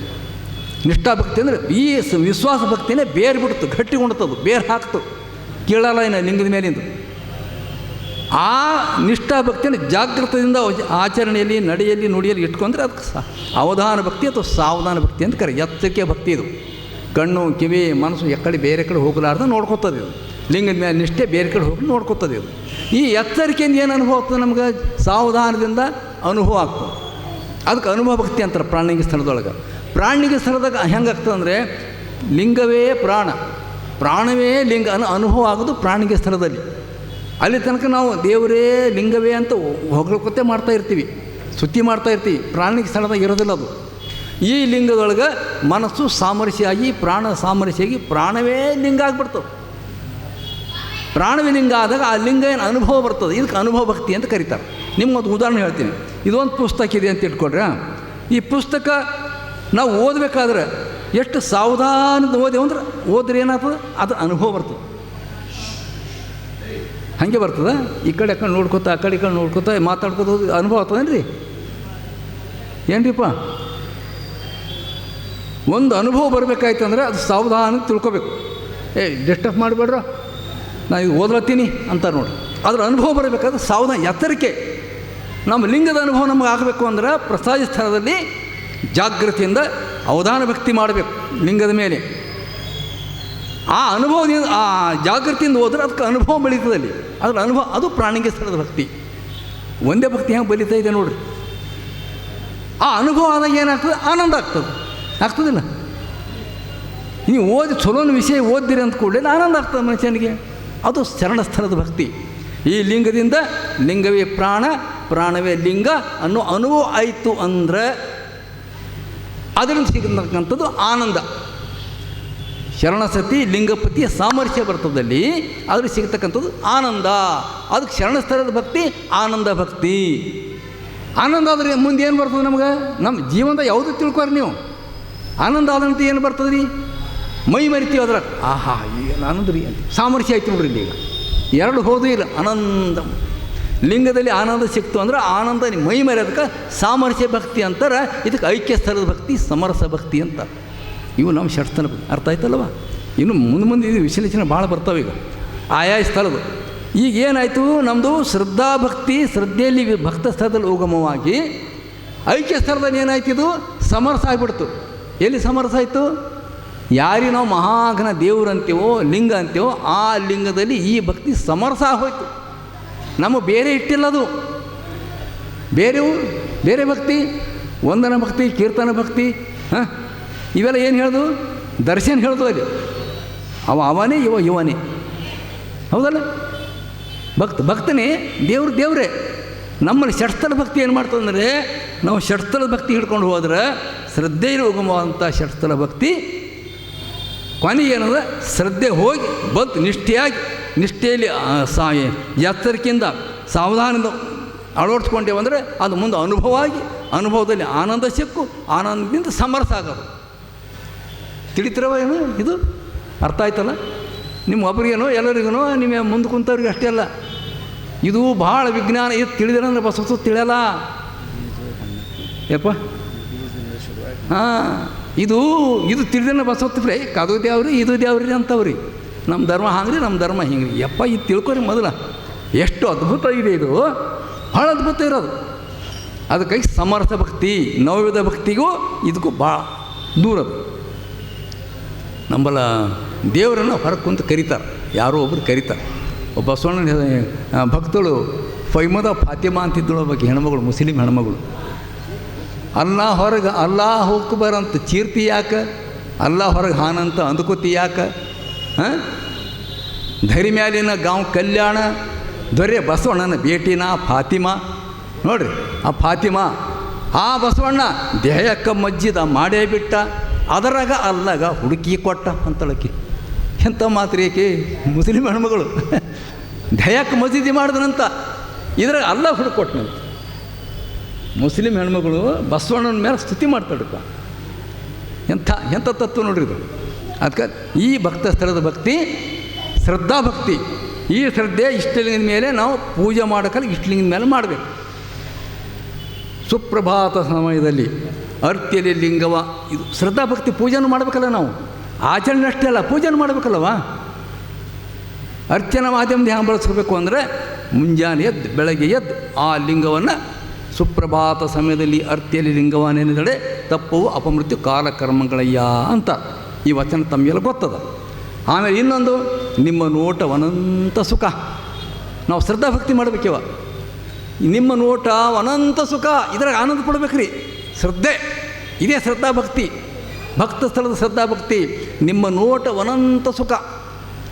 ನಿಷ್ಠಾಭಕ್ತಿ ಅಂದರೆ ಈ ವಿಶ್ವಾಸ ಭಕ್ತಿನೇ ಬೇರೆ ಬಿಡ್ತು, ಗಟ್ಟಿಗೊಂಡ್ತದು, ಬೇರೆ ಹಾಕ್ತು, ಕೀಳಲ್ಲ ಇನ್ನು ಲಿಂಗದ ಮೇಲಿಂದ. ಆ ನಿಷ್ಠಾಭಕ್ತಿಯನ್ನು ಜಾಗೃತದಿಂದ ಆಚರಣೆಯಲ್ಲಿ, ನಡೆಯಲ್ಲಿ, ನುಡಿಯಲ್ಲಿ ಇಟ್ಕೊಂಡ್ರೆ ಅದಕ್ಕೆ ಅವಧಾನ ಭಕ್ತಿ ಅಥವಾ ಸಾವಧಾನ ಭಕ್ತಿ ಅಂತ ಕರೆ. ಎಚ್ಚರಿಕೆ ಭಕ್ತಿ ಇದು. ಕಣ್ಣು, ಕಿವಿ, ಮನಸ್ಸು ಎಕ್ಕಡೆ ಬೇರೆ ಕಡೆ ಹೋಗಲಾರ್ದು ನೋಡ್ಕೊತದೆ ಇದು. ಲಿಂಗದ ಮೇಲೆ ನಿಷ್ಠೆ ಬೇರೆ ಕಡೆ ಹೋಗಿ ನೋಡ್ಕೊತದೆ ಇದು. ಈ ಎಚ್ಚರಿಕೆಯಿಂದ ಏನು ಅನುಭವ ಆಗ್ತದೆ ನಮ್ಗೆ? ಸಾವಧಾನದಿಂದ ಅನುಭವ ಆಗ್ತದೆ. ಅದಕ್ಕೆ ಅನುಭವ ಭಕ್ತಿ ಅಂತಾರೆ ಪ್ರಾಣಿಗೆ ಸ್ಥಳದೊಳಗೆ. ಪ್ರಾಣಿಗೆ ಸ್ಥಳದಾಗ ಹೆಂಗಾಗ್ತದೆ ಅಂದರೆ, ಲಿಂಗವೇ ಪ್ರಾಣ, ಪ್ರಾಣವೇ ಲಿಂಗ ಅನುಭವ ಆಗೋದು ಪ್ರಾಣಿಗೆ ಸ್ಥಳದಲ್ಲಿ. ಅಲ್ಲಿ ತನಕ ನಾವು ದೇವರೇ ಲಿಂಗವೇ ಅಂತ ಹೊಗಳಕೊತ್ತೆ ಮಾಡ್ತಾ ಇರ್ತೀವಿ, ಸ್ತುತಿ ಮಾಡ್ತಾ ಇರ್ತೀವಿ. ಪ್ರಾಣಿಗೆ ಸ್ಥಳದಾಗ ಇರೋದಿಲ್ಲ ಅದು. ಈ ಲಿಂಗದೊಳಗೆ ಮನಸ್ಸು ಸಾಮರಸ್ಯಾಗಿ, ಪ್ರಾಣ ಸಾಮರಸ್ಯಾಗಿ, ಪ್ರಾಣವೇ ಲಿಂಗ ಆಗಿಬಿಡ್ತದೆ. ಪ್ರಾಣವೇ ಲಿಂಗ ಆದಾಗ ಆ ಲಿಂಗ ಏನು ಅನುಭವ ಬರ್ತದೆ. ಇದಕ್ಕೆ ಅನುಭವ ಭಕ್ತಿ ಅಂತ ಕರೀತಾರೆ. ನಿಮ್ಗೊಂದು ಉದಾಹರಣೆ ಹೇಳ್ತೀನಿ. ಇದೊಂದು ಪುಸ್ತಕ ಇದೆ ಅಂತ ಇಟ್ಕೊಳ್ರೆ, ಈ ಪುಸ್ತಕ ನಾವು ಓದಬೇಕಾದ್ರೆ ಎಷ್ಟು ಸಾವಧಾನದ ಓದೇವು ಅಂದ್ರೆ ಓದ್ರೆ ಏನಾಗ್ತದೆ, ಅದು ಅನುಭವ ಬರ್ತದೆ. ಹಾಗೆ ಬರ್ತದೆ. ಈ ಕಡೆ ಕಡೆ ನೋಡ್ಕೊತ, ಆ ಕಡೆ ಕಡೆ ನೋಡ್ಕೊತ ಮಾತಾಡ್ಕೊತ ಅನುಭವ ಆಗ್ತದೇನು ರೀ? ಏನ್ರಿಪ್ಪ, ಒಂದು ಅನುಭವ ಬರಬೇಕಾಯ್ತು ಅಂದರೆ ಅದು ಸಾವಧಾನ ತಿಳ್ಕೊಬೇಕು. ಡಿಸ್ಟರ್ಬ್ ಮಾಡಿಬೇಡ್ರ, ನಾನು ಇದು ಓದ್ಲತ್ತೀನಿ ಅಂತಾರೆ ನೋಡಿ. ಅದ್ರ ಅನುಭವ ಬರಬೇಕಾದ್ರೆ ಸಾವಧಾನ, ಎಚ್ಚರಿಕೆ. ನಮ್ಮ ಲಿಂಗದ ಅನುಭವ ನಮಗೆ ಆಗಬೇಕು ಅಂದ್ರೆ ಪ್ರಸಾದಿ ಸ್ಥಳದಲ್ಲಿ ಜಾಗೃತಿಯಿಂದ ಅವಧಾನ ಭಕ್ತಿ ಮಾಡಬೇಕು ಲಿಂಗದ ಮೇಲೆ. ಆ ಅನುಭವದಿಂದ, ಆ ಜಾಗೃತಿಯಿಂದ ಹೋದ್ರೆ ಅದಕ್ಕೆ ಅನುಭವ ಬೆಳೀತದಲ್ಲಿ. ಅದ್ರ ಅನುಭವ ಅದು ಪ್ರಾಣಿಗೆ ಸ್ಥಳದ ಭಕ್ತಿ. ಒಂದೇ ಭಕ್ತಿ ಹೆಂಗೆ ಬೆಳೀತಾ ಇದೆ ನೋಡ್ರಿ. ಆ ಅನುಭವ ಆದಾಗ ಏನಾಗ್ತದೆ? ಆನಂದ ಆಗ್ತದಿಲ್ಲ? ನೀವು ಓದಿ ಚಲೋನ ವಿಷಯ ಓದ್ದಿರಿ ಅಂತ ಕೂಡಲೇ ಆನಂದ ಆಗ್ತದೆ ಮನುಷ್ಯನಿಗೆ. ಅದು ಶರಣ ಸ್ಥಳದ ಭಕ್ತಿ. ಈ ಲಿಂಗದಿಂದ ಲಿಂಗವೇ ಪ್ರಾಣ, ಪ್ರಾಣವೇ ಲಿಂಗ ಅನ್ನೋ ಅನುಭವ ಆಯಿತು ಅಂದರೆ ಅದರಿಂದ ಸಿಗತಕ್ಕಂಥದ್ದು ಆನಂದ. ಶರಣಸತಿ ಲಿಂಗಪತಿಯ ಸಾಮರ್ಥ್ಯ ಬರ್ತದಲ್ಲಿ ಅದ್ರ ಸಿಗತಕ್ಕಂಥದ್ದು ಆನಂದ. ಅದಕ್ಕೆ ಶರಣಸ್ಥಳದ ಭಕ್ತಿ ಆನಂದ ಭಕ್ತಿ. ಆನಂದ ಆದರೆ ಮುಂದೆ ಏನು ಬರ್ತದೆ ನಮ್ಗೆ? ನಮ್ಮ ಜೀವನದ ಯಾವುದು ತಿಳ್ಕೊರಿ ನೀವು. ಆನಂದ ಆದಂತ ಏನು ಬರ್ತದೆ ರೀ? ಮೈ ಮರಿತೀವಿ ಅದ್ರ, ಆಹಾ ಏನು ಆನಂದ ರೀ ಅಂತ ಸಾಮರ್ಥ್ಯ ಆಯ್ತು ನೋಡ್ರಿ. ಈಗ ಎರಡು ಹೋದೂ ಇಲ್ಲ, ಆನಂದ. ಲಿಂಗದಲ್ಲಿ ಆನಂದ ಸಿಕ್ತು ಅಂದ್ರೆ ಆನಂದ ಮೈ ಮರೆಯೋದಕ್ಕೆ ಸಾಮರ್ಥ್ಯ ಭಕ್ತಿ ಅಂತಾರೆ. ಇದಕ್ಕೆ ಐಕ್ಯ ಸ್ಥಳದ ಭಕ್ತಿ, ಸಮರಸ ಭಕ್ತಿ ಅಂತ. ಇವು ನಮ್ಮ ಷಟ್ಸ್ಥಳ ಅರ್ಥ ಆಯ್ತಲ್ವ? ಇನ್ನು ಮುಂದೆ ಇದು ವಿಶ್ಲೇಷಣೆ ಭಾಳ ಬರ್ತಾವೆ ಈಗ ಆಯಾ ಸ್ಥಳದ. ಈಗ ಏನಾಯಿತು ನಮ್ಮದು ಶ್ರದ್ಧಾಭಕ್ತಿ, ಶ್ರದ್ಧೆಯಲ್ಲಿ ಭಕ್ತ ಸ್ಥಳದಲ್ಲಿ ಉಗಮವಾಗಿ ಐಕ್ಯ ಸ್ಥಳದಲ್ಲಿ ಏನಾಯ್ತು? ಇದು ಸಮರಸ ಆಗಿಬಿಡ್ತು. ಎಲ್ಲಿ ಸಮರಸ ಆಯಿತು? ಯಾರಿಗೆ ನಾವು ಮಹಾಘನ ದೇವರು ಅಂತೀವೋ, ಲಿಂಗ ಅಂತೀವೋ, ಆ ಲಿಂಗದಲ್ಲಿ ಈ ಭಕ್ತಿ ಸಮರಸ ಆಗೋಯ್ತು. ನಮ್ಮ ಬೇರೆ ಇಟ್ಟಿಲ್ಲ ಅದು. ಬೇರೆ ಭಕ್ತಿ, ವಂದನ ಭಕ್ತಿ, ಕೀರ್ತನ ಭಕ್ತಿ, ಇವೆಲ್ಲ ಏನು ಹೇಳ್ದು? ದರ್ಶನ ಹೇಳ್ದು. ಅಲ್ಲಿ ಅವನೇ ಇವನೇ, ಹೌದಲ್ಲ? ಭಕ್ತನೇ ದೇವರೇ. ನಮ್ಮಲ್ಲಿ ಷಟ್ಸ್ಥಳ ಭಕ್ತಿ ಏನು ಮಾಡ್ತದಂದರೆ, ನಾವು ಷಟ್ಸ್ಥಳ ಭಕ್ತಿ ಹಿಡ್ಕೊಂಡು ಹೋದ್ರೆ ಶ್ರದ್ಧೆಯಲ್ಲಿ ಉಗಮವಾದಂಥ ಷಟ್ಸ್ಥಳ ಭಕ್ತಿ ಕೊನೆಗೇನದ ಶ್ರದ್ಧೆ ಹೋಗಿ ಬಂತು ನಿಷ್ಠೆಯಾಗಿ, ನಿಷ್ಠೆಯಲ್ಲಿ ಎಚ್ಚರಿಕೆಯಿಂದ ಸಾವಧಾನದಿಂದ ಅಳವಡಿಸ್ಕೊಂಡೇವಂದರೆ ಅದು ಮುಂದೆ ಅನುಭವ ಆಗಿ, ಅನುಭವದಲ್ಲಿ ಆನಂದ ಸಿಕ್ಕು, ಆನಂದದಿಂದ ಸಮರಸ ಆಗೋದು. ತಿಳಿತಿರವ ಏನು? ಇದು ಅರ್ಥ ಆಯ್ತಲ್ಲ? ನಿಮ್ಮ ಒಬ್ಬರಿಗೇನೋ ಎಲ್ಲರಿಗೂ, ನಿಮ್ಮ ಮುಂದೆ ಕುಂತವ್ರಿಗೆ ಅಷ್ಟೇ ಅಲ್ಲ. ಇದು ಭಾಳ ವಿಜ್ಞಾನ. ಇದು ತಿಳಿದಿರಂದ್ರೆ ಬಸವಸು ತಿಳಿಯಲ್ಲ ಯಪ್ಪ. ಹಾಂ, ಇದು ತಿಳಿದೇನೆ ಬಸವತ್ವ್ರಿ, ಅದು ದೇವ್ರಿ ಇದು ದೇವ್ರಿ ಅಂತವ್ರಿ. ನಮ್ಮ ಧರ್ಮ ಹಾಂಗ್ರಿ, ನಮ್ಮ ಧರ್ಮ ಹಿಂಗ್ರಿ. ಯಪ್ಪ ಇದು ತಿಳ್ಕೊರಿ ಮೊದಲ. ಎಷ್ಟು ಅದ್ಭುತ ಇದೆ ಇದು, ಭಾಳ ಅದ್ಭುತ ಇರೋದು. ಅದಕ್ಕಾಗಿ ಸಮರ್ಥ ಭಕ್ತಿ, ನವವಿಧ ಭಕ್ತಿಗೂ ಇದಕ್ಕೂ ಭಾಳ ದೂರದು. ನಂಬಲ್ಲ ದೇವರನ್ನು ಹೊರಗೆ ಕುಂತು ಕರೀತಾರೆ, ಯಾರೋ ಒಬ್ಬರು ಕರೀತಾರೆ. ಒಬ್ಬ ಬಸವಣ್ಣ ಭಕ್ತಳು ಫೈಮದ ಫಾತಿಮಾ ಅಂತಿದ್ದಳು, ಒಬ್ಬಾಕಿ ಹೆಣ್ಮಗಳು, ಮುಸ್ಲಿಂ ಹೆಣ್ಮಗಳು. ಅಲ್ಲಾ ಹೊರಗೆ ಅಲ್ಲಾ ಹೋಗ್ಬಾರಂತ ಚೀರ್ತಿ ಯಾಕೆ, ಅಲ್ಲಾ ಹೊರಗೆ ಹಾನಂತ ಅಂದ್ಕೋತಿ ಯಾಕೆ? ಧರಿ ಮ್ಯಾಲಿನ ಗಾಂವ್ ಕಲ್ಯಾಣ ದೊರೆ ಬಸವಣ್ಣನ ಭೇಟಿನ ಫಾತಿಮಾ. ನೋಡ್ರಿ ಆ ಫಾತಿಮಾ, ಆ ಬಸವಣ್ಣ ದೇಹಕ್ಕೆ ಮಜ್ಜಿದ ಮಾಡೇ ಬಿಟ್ಟ, ಅದರಾಗ ಅಲ್ಲಾಗ ಹುಡುಕಿ ಕೊಟ್ಟ ಅಂತಳಕಿ. ಎಂಥ ಮಾತ್ರ ಏಕೆ ಮುಸ್ಲಿಂ ಹೆಣ್ಮಗಳು ದೇಹಕ್ಕೆ ಮಜ್ಜಿದಿ ಮಾಡಿದ್ರಂತ, ಇದ್ರಾಗ ಅಲ್ಲ ಹುಡುಕೊಟ್ಟನಂತ. ಮುಸ್ಲಿಂ ಹೆಣ್ಮಗಳು ಬಸವಣ್ಣನ ಮೇಲೆ ಸ್ತುತಿ ಮಾಡ್ತಾಳಪ್ಪ. ಎಂಥ ತತ್ವ ನೋಡ್ರಿ ಇದು. ಅದಕ್ಕೆ ಈ ಭಕ್ತ ಸ್ಥಳದ ಭಕ್ತಿ ಶ್ರದ್ಧಾ ಭಕ್ತಿ. ಈ ಶ್ರದ್ಧೆ ಇಷ್ಟಲಿಂಗದ ಮೇಲೆ ನಾವು ಪೂಜೆ ಮಾಡೋಕ್ಕಲ್ಲ, ಇಷ್ಟಲಿಂಗದ ಮೇಲೆ ಮಾಡಬೇಕು. ಸುಪ್ರಭಾತ ಸಮಯದಲ್ಲಿ ಅರ್ತಿಯಲ್ಲಿ ಲಿಂಗವ, ಇದು ಶ್ರದ್ಧಾ ಭಕ್ತಿ ಪೂಜೆನೂ ಮಾಡಬೇಕಲ್ಲ ನಾವು. ಆಚರಣೆ ಅಷ್ಟೇ ಅಲ್ಲ, ಪೂಜೆನೂ ಮಾಡಬೇಕಲ್ಲವ. ಅರ್ಚನಾ ಮಾಧ್ಯಮದ ಹ್ಯಾಂಗೆ ಬಳಸ್ಕೋಬೇಕು ಅಂದರೆ, ಮುಂಜಾನೆ ಎದ್ದು ಬೆಳಗ್ಗೆ ಎದ್ದು ಆ ಲಿಂಗವನ್ನು ಸುಪ್ರಭಾತ ಸಮಯದಲ್ಲಿ ಅರ್ತಿಯಲ್ಲಿ ಲಿಂಗವನ್ನೇನಿದಡೆ ತಪ್ಪವು ಅಪಮೃತ್ಯು ಕಾಲಕರ್ಮಗಳಯ್ಯ ಅಂತ ಈ ವಚನ ತಮಗೆಲ್ಲ ಗೊತ್ತದ. ಆಮೇಲೆ ಇನ್ನೊಂದು, ನಿಮ್ಮ ನೋಟವನಂತ ಸುಖ. ನಾವು ಶ್ರದ್ಧಾ ಭಕ್ತಿ ಮಾಡಬೇಕಿವ. ನಿಮ್ಮ ನೋಟ ಅನಂತ ಸುಖ, ಇದ್ರಾಗ ಆನಂದ ಪಡ್ಬೇಕ್ರಿ. ಶ್ರದ್ಧೆ ಇದೇ ಶ್ರದ್ಧಾ ಭಕ್ತಿ, ಭಕ್ತ ಸ್ಥಳದ ಶ್ರದ್ಧಾ ಭಕ್ತಿ. ನಿಮ್ಮ ನೋಟ ಅನಂತ ಸುಖ,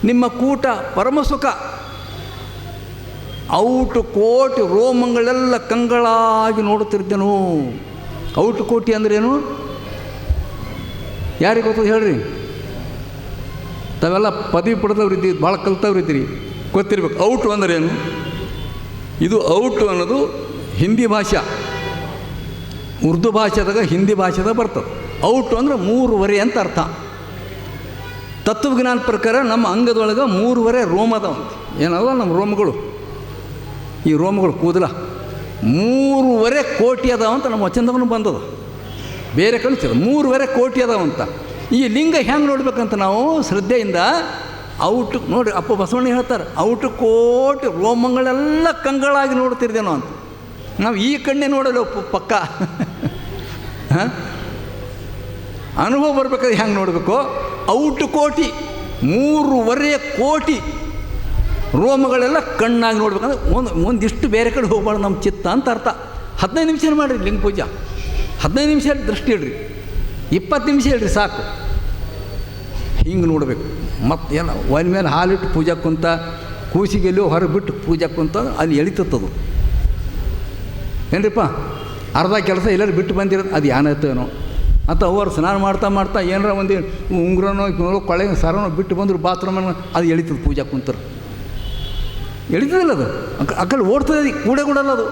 ನಿಮ್ಮ ಕೂಟ ಪರಮ ಸುಖ. ಔಟು ಕೋಟಿ ರೋಮಗಳೆಲ್ಲ ಕಂಗಳಾಗಿ ನೋಡುತ್ತಿರ್ತೇನು. ಔಟು ಕೋಟಿ ಅಂದ್ರೇನು ಯಾರಿಗೆ ಗೊತ್ತದ ಹೇಳ್ರಿ? ತಾವೆಲ್ಲ ಪದವಿ ಪಡೆದವ್ರು ಇದ್ದೀರಿ, ಭಾಳ ಕಲ್ತವ್ರು ಇದ್ದೀರಿ, ಗೊತ್ತಿರ್ಬೇಕು. ಔಟು ಅಂದ್ರೇನು? ಇದು ಔಟು ಅನ್ನೋದು ಹಿಂದಿ ಭಾಷೆ, ಉರ್ದು ಭಾಷೆದಾಗ ಹಿಂದಿ ಭಾಷೆದಾಗ ಬರ್ತದೆ. ಔಟು ಅಂದ್ರೆ 3.5 ಅಂತ ಅರ್ಥ. ತತ್ವಜ್ಞಾನ ಪ್ರಕಾರ ನಮ್ಮ ಅಂಗದೊಳಗೆ 3.5 ರೋಮ ಅದಾವಂತ. ಏನಲ್ಲ ನಮ್ಮ ರೋಮಗಳು, ಈ ರೋಮಗಳು ಕೂದಲ 3.5 ಕೋಟಿ ಅದಾವಂತ ನಮ್ಮ ವಚನದವನು ಬಂದದ. ಬೇರೆ ಕಳಿಸ್ತದೆ 3.5 ಕೋಟಿ ಅದಾವಂತ. ಈ ಲಿಂಗ ಹೆಂಗೆ ನೋಡ್ಬೇಕಂತ ನಾವು ಶ್ರದ್ಧೆಯಿಂದ ಔಟು ನೋಡಿರಿ. ಅಪ್ಪ ಬಸವಣ್ಣ ಹೇಳ್ತಾರೆ, ಔಟು ಕೋಟಿ ರೋಮಗಳೆಲ್ಲ ಕಂಗಳಾಗಿ ನೋಡ್ತಿರ್ದೇನೋ ಅಂತ. ನಾವು ಈ ಕಣ್ಣೆ ನೋಡಲ್ಲ ಪಕ್ಕ. ಅನುಭವ ಬರ್ಬೇಕಾದ್ರೆ ಹೆಂಗೆ ನೋಡಬೇಕು? ಔಟು ಕೋಟಿ 3.5 ಕೋಟಿ ರೋಮಗಳೆಲ್ಲ ಕಣ್ಣಾಗಿ ನೋಡ್ಬೇಕಂದ್ರೆ ಒಂದಿಷ್ಟು ಬೇರೆ ಕಡೆ ಹೋಗ್ಬಾರ್ದು ನಮ್ಮ ಚಿತ್ತ ಅಂತ ಅರ್ಥ. 15 ನಿಮಿಷ ಮಾಡಿರಿ ಲಿಂಗ ಪೂಜೆ, 15 ನಿಮಿಷ ದೃಷ್ಟಿ ಇಡ್ರಿ, 20 ನಿಮಿಷ ಹೇಳ್ರಿ ಸಾಕು. ಹಿಂಗೆ ನೋಡಬೇಕು. ಮತ್ತು ಎಲ್ಲ ಒಲೆ ಮೇಲೆ ಹಾಲಿಟ್ಟು ಪೂಜೆ ಕುಂತ, ಕೂಸಿಗೆಲ್ಲೋ ಹೊರಗೆ ಬಿಟ್ಟು ಪೂಜೆ ಕುಂತ ಅಲ್ಲಿ ಎಳಿತತ್ತದು ಏನ್ರಿಪ್ಪ. ಅರ್ಧ ಕೆಲಸ ಎಲ್ಲರೂ ಬಿಟ್ಟು ಬಂದಿರೋದು ಅದು ಏನಾಯ್ತೇನೋ ಅಂತ ಅವರು ಸ್ನಾನ ಮಾಡ್ತಾ ಏನಾರ ಒಂದು ಉಂಗ್ರನೋ ಕೊಳೆ ಸರನೋ ಬಿಟ್ಟು ಬಂದರು ಬಾತ್ರೂಮನ್ನು, ಅದು ಎಳಿತದೆ ಪೂಜೆ ಕುಂತರು. ಎಳಿತದಿಲ್ಲ ಅದು, ಅಕ್ಕಲ್ಲಿ ಓಡ್ತದೆ, ಕೂಡಲ್ಲ ಅದು.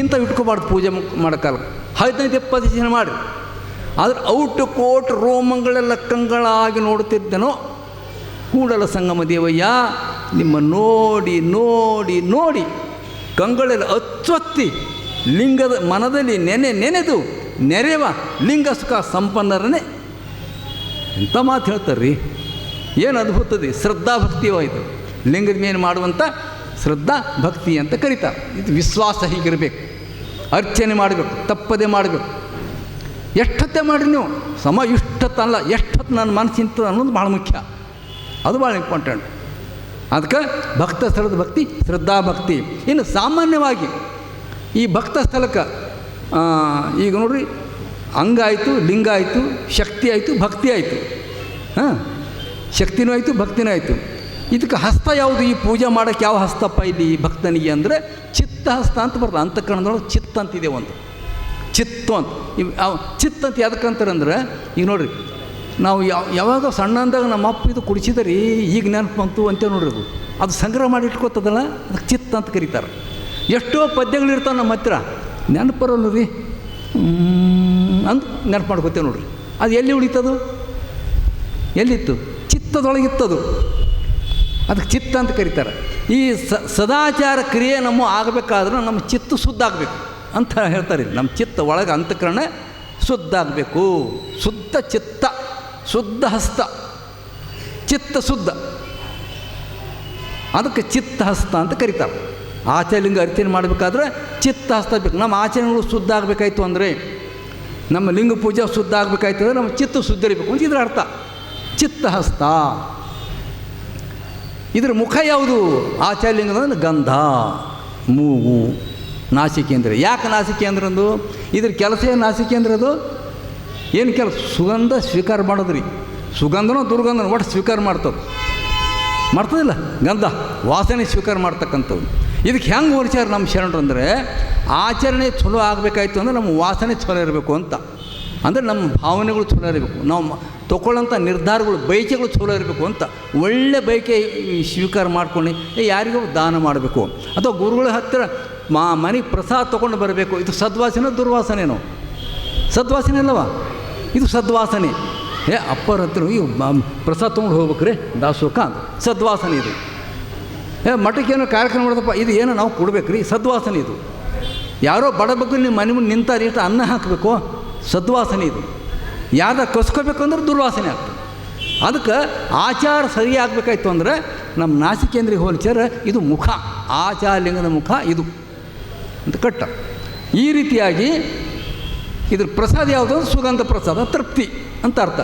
ಇಂಥವು ಇಟ್ಕೋಬಾರ್ದು ಪೂಜೆ ಮಾಡೋಕ್ಕಲ್ಲ. 15-20 ಜನ ಮಾಡಿ. ಆದರೆ ಔಟು ಕೋಟು ರೋಮಗಳೆಲ್ಲ ಕಂಗಳಾಗಿ ನೋಡುತ್ತಿದ್ದನೋ ಕೂಡಲ ಸಂಗಮ ದೇವಯ್ಯ, ನಿಮ್ಮ ನೋಡಿ ನೋಡಿ ನೋಡಿ ಕಂಗಳೆಲ್ಲ ಅಚ್ಚೊತ್ತಿ ಲಿಂಗದ ಮನದಲ್ಲಿ ನೆನೆದು ನೆರೆವ ಲಿಂಗ ಸುಖ ಸಂಪನ್ನರನ್ನೇ. ಎಂಥ ಮಾತು ಹೇಳ್ತಾರೆ ರೀ, ಏನು ಅದ್ಭುತದೆ. ಶ್ರದ್ಧಾ ಭಕ್ತಿವಾಯಿತು. ಲಿಂಗದ ಮೇಲೆ ಮಾಡುವಂಥ ಶ್ರದ್ಧಾ ಭಕ್ತಿ ಅಂತ ಕರೀತಾರೆ. ಇದು ವಿಶ್ವಾಸ ಹೀಗಿರಬೇಕು. ಅರ್ಚನೆ ಮಾಡಬೇಕು, ತಪ್ಪದೆ ಮಾಡಬೇಕು. ಎಷ್ಟೊತ್ತೆ ಮಾಡಿರಿ ನೀವು, ಇಷ್ಟೊತ್ತಲ್ಲ, ಎಷ್ಟೊತ್ತು ನನ್ನ ಮನಸ್ಸಿಂತ ಅನ್ನೋದು ಭಾಳ ಮುಖ್ಯ. ಅದು ಭಾಳ ಇಂಪಾರ್ಟೆಂಟ್. ಅದಕ್ಕೆ ಭಕ್ತ ಸ್ಥಳದ ಭಕ್ತಿ ಶ್ರದ್ಧಾ ಭಕ್ತಿ. ಇನ್ನು ಸಾಮಾನ್ಯವಾಗಿ ಈ ಭಕ್ತ ಸ್ಥಳಕ್ಕೆ ಈಗ ನೋಡ್ರಿ, ಅಂಗ ಆಯಿತು, ಲಿಂಗ ಆಯಿತು, ಶಕ್ತಿ ಆಯಿತು, ಭಕ್ತಿ ಆಯಿತು. ಶಕ್ತಿನೂ ಆಯಿತು, ಭಕ್ತಿನೂ ಆಯಿತು. ಇದಕ್ಕೆ ಹಸ್ತ ಯಾವುದು? ಈ ಪೂಜೆ ಮಾಡೋಕ್ಕೆ ಯಾವ ಹಸ್ತಪ್ಪ ಇಲ್ಲಿ ಭಕ್ತನಿಗೆ ಅಂದರೆ ಚಿತ್ತ ಹಸ್ತ ಅಂತ ಬರ್ತದೆ. ಅಂತಃಕರಣದೊಳಗೆ ಚಿತ್ತ ಅಂತಿದೆ ಒಂದು, ಚಿತ್ತು ಅಂತ. ಚಿತ್ತ ಅಂತ ಯಾವ್ದಕ್ಕಂತಾರೆ ಅಂದ್ರೆ, ಈಗ ನೋಡಿರಿ, ನಾವು ಯಾವಾಗ ಸಣ್ಣ ಅಂದಾಗ ನಮ್ಮ ಅಪ್ಪ ಇದು ಕುಡಿಸಿದ್ರಿ, ಈಗ ನೆನಪು ಬಂತು ಅಂತೇಳಿ ನೋಡ್ರಿ, ಅದು ಸಂಗ್ರಹ ಮಾಡಿ ಇಟ್ಕೋತದಲ್ಲ, ಅದಕ್ಕೆ ಚಿತ್ತ ಅಂತ ಕರೀತಾರೆ. ಎಷ್ಟೋ ಪದ್ಯಗಳಿರ್ತಾವೆ ನಮ್ಮ ಹತ್ತಿರ, ನೆನಪರಲ್ಲ ರೀ ಅಂತ ನೆನಪು ಮಾಡ್ಕೋತೇವೆ ನೋಡ್ರಿ. ಅದು ಎಲ್ಲಿ ಉಳಿತದು? ಎಲ್ಲಿತ್ತು? ಚಿತ್ತದೊಳಗಿತ್ತದು. ಅದಕ್ಕೆ ಚಿತ್ತ ಅಂತ ಕರೀತಾರೆ. ಈ ಸದಾಚಾರ ಕ್ರಿಯೆ ನಮ್ಮ ಆಗಬೇಕಾದ್ರೆ ನಮ್ಮ ಚಿತ್ತ ಶುದ್ಧ ಆಗಬೇಕು ಅಂತ ಹೇಳ್ತಾರೆ. ನಮ್ಮ ಚಿತ್ತ ಒಳಗೆ ಅಂತಃಕರಣ ಶುದ್ಧ ಆಗಬೇಕು. ಶುದ್ಧ ಚಿತ್ತ, ಶುದ್ಧ ಹಸ್ತ, ಚಿತ್ತ ಶುದ್ಧ, ಅದಕ್ಕೆ ಚಿತ್ತಹಸ್ತ ಅಂತ ಕರೀತಾರೆ. ಆಚರಣೆಲಿಂಗ ಅರ್ಚನೆ ಮಾಡಬೇಕಾದ್ರೆ ಚಿತ್ತಹಸ್ತ ಬೇಕು. ನಮ್ಮ ಆಚರಣೆಗಳು ಶುದ್ಧ ಆಗಬೇಕಾಯ್ತು ಅಂದರೆ, ನಮ್ಮ ಲಿಂಗ ಪೂಜೆ ಶುದ್ಧ ಆಗಬೇಕಾಯ್ತು ಅಂದರೆ ನಮ್ಮ ಚಿತ್ತ ಶುದ್ಧ ಇರಬೇಕು ಅಂತ ಇದರ ಅರ್ಥ. ಚಿತ್ತಹಸ್ತ. ಇದರ ಮುಖ ಯಾವುದು? ಆಚಾರ್ಯಲಿಂಗದ ಗಂಧ, ಮೂಗು, ನಾಸಿಕೇಂದ್ರ. ಯಾಕೆ ನಾಸಿಕೇಂದ್ರಂದು? ಇದ್ರ ಕೆಲಸ ಏನು? ನಾಸಿಕೇಂದ್ರದು ಏನು ಕೆಲಸ? ಸುಗಂಧ ಸ್ವೀಕಾರ ಮಾಡೋದ್ರಿ. ಸುಗಂಧನೋ ದುರ್ಗಂಧನೋ ಒಟ್ಟು ಸ್ವೀಕಾರ ಮಾಡ್ತದಿಲ್ಲ, ಗಂಧ ವಾಸನೆ ಸ್ವೀಕಾರ ಮಾಡ್ತಕ್ಕಂಥದ್ದು. ಇದಕ್ಕೆ ಹೆಂಗೆ ಹೋಲಿಸ್ಯಾರ ನಮ್ಮ ಶರಣರು ಅಂದರೆ, ಆಚರಣೆ ಚಲೋ ಆಗಬೇಕಾಯ್ತು ಅಂದರೆ ನಮ್ಮ ವಾಸನೆ ಚಲೋ ಇರಬೇಕು ಅಂತ. ಅಂದರೆ ನಮ್ಮ ಭಾವನೆಗಳು ಚಲೋ ಇರಬೇಕು, ನಾವು ತೊಗೊಳ್ಳೋಂಥ ನಿರ್ಧಾರಗಳು, ಬಯಕೆಗಳು ಚಲೋ ಇರಬೇಕು ಅಂತ. ಒಳ್ಳೆ ಬಯಕೆ ಸ್ವೀಕಾರ ಮಾಡ್ಕೊಂಡು ಯಾರಿಗೂ ದಾನ ಮಾಡಬೇಕು, ಅಥವಾ ಗುರುಗಳ ಹತ್ತಿರ ಮನೆಗೆ ಪ್ರಸಾದ ತೊಗೊಂಡು ಬರಬೇಕು. ಇದು ಸದ್ವಾಸನೆ ದುರ್ವಾಸನೆನೋ? ಸದ್ವಾಸನೆ ಅಲ್ಲವಾ? ಇದು ಸದ್ವಾಸನೆ. ಅಪ್ಪರ ಹತ್ರ ಪ್ರಸಾದ ತೊಗೊಂಡು ಹೋಗ್ಬೇಕ್ರಿ ದಾಸೋಕ, ಸದ್ವಾಸನೆ ಇದು. ಮಠಕ್ಕೇನೋ ಕಾರ್ಯಕ್ರಮ ಮಾಡೋದಪ್ಪ, ಇದು ಏನೋ ನಾವು ಕೊಡ್ಬೇಕ್ರಿ, ಸದ್ವಾಸನೆ ಇದು. ಯಾರೋ ಬಡ ಬಗ್ಗೆ ನಿಮ್ಮ ಮನೆ ಮುಂದೆ ನಿಂತಾರೆ, ಇಷ್ಟು ಅನ್ನ ಹಾಕಬೇಕು, ಸದ್ವಾಸನೆ ಇದು. ಯಾರ್ದ ಕಸ್ಕೋಬೇಕು ಅಂದ್ರೆ ದುರ್ವಾಸನೆ ಆಗ್ತದೆ. ಅದಕ್ಕೆ ಆಚಾರ ಸರಿ ಆಗಬೇಕಾಯ್ತು ಅಂದರೆ ನಮ್ಮ ನಾಸಿಕೇಂದ್ರಿಗೆ ಹೋಲಿಸ್ಯಾರ. ಇದು ಮುಖ, ಆಚಾರ್ಯಲಿಂಗದ ಮುಖ ಇದು ಅಂತ ಕಟ್ಟ. ಈ ರೀತಿಯಾಗಿ ಇದ್ರ ಪ್ರಸಾದ ಯಾವುದು? ಸುಗಂಧ ಪ್ರಸಾದ, ತೃಪ್ತಿ ಅಂತ ಅರ್ಥ.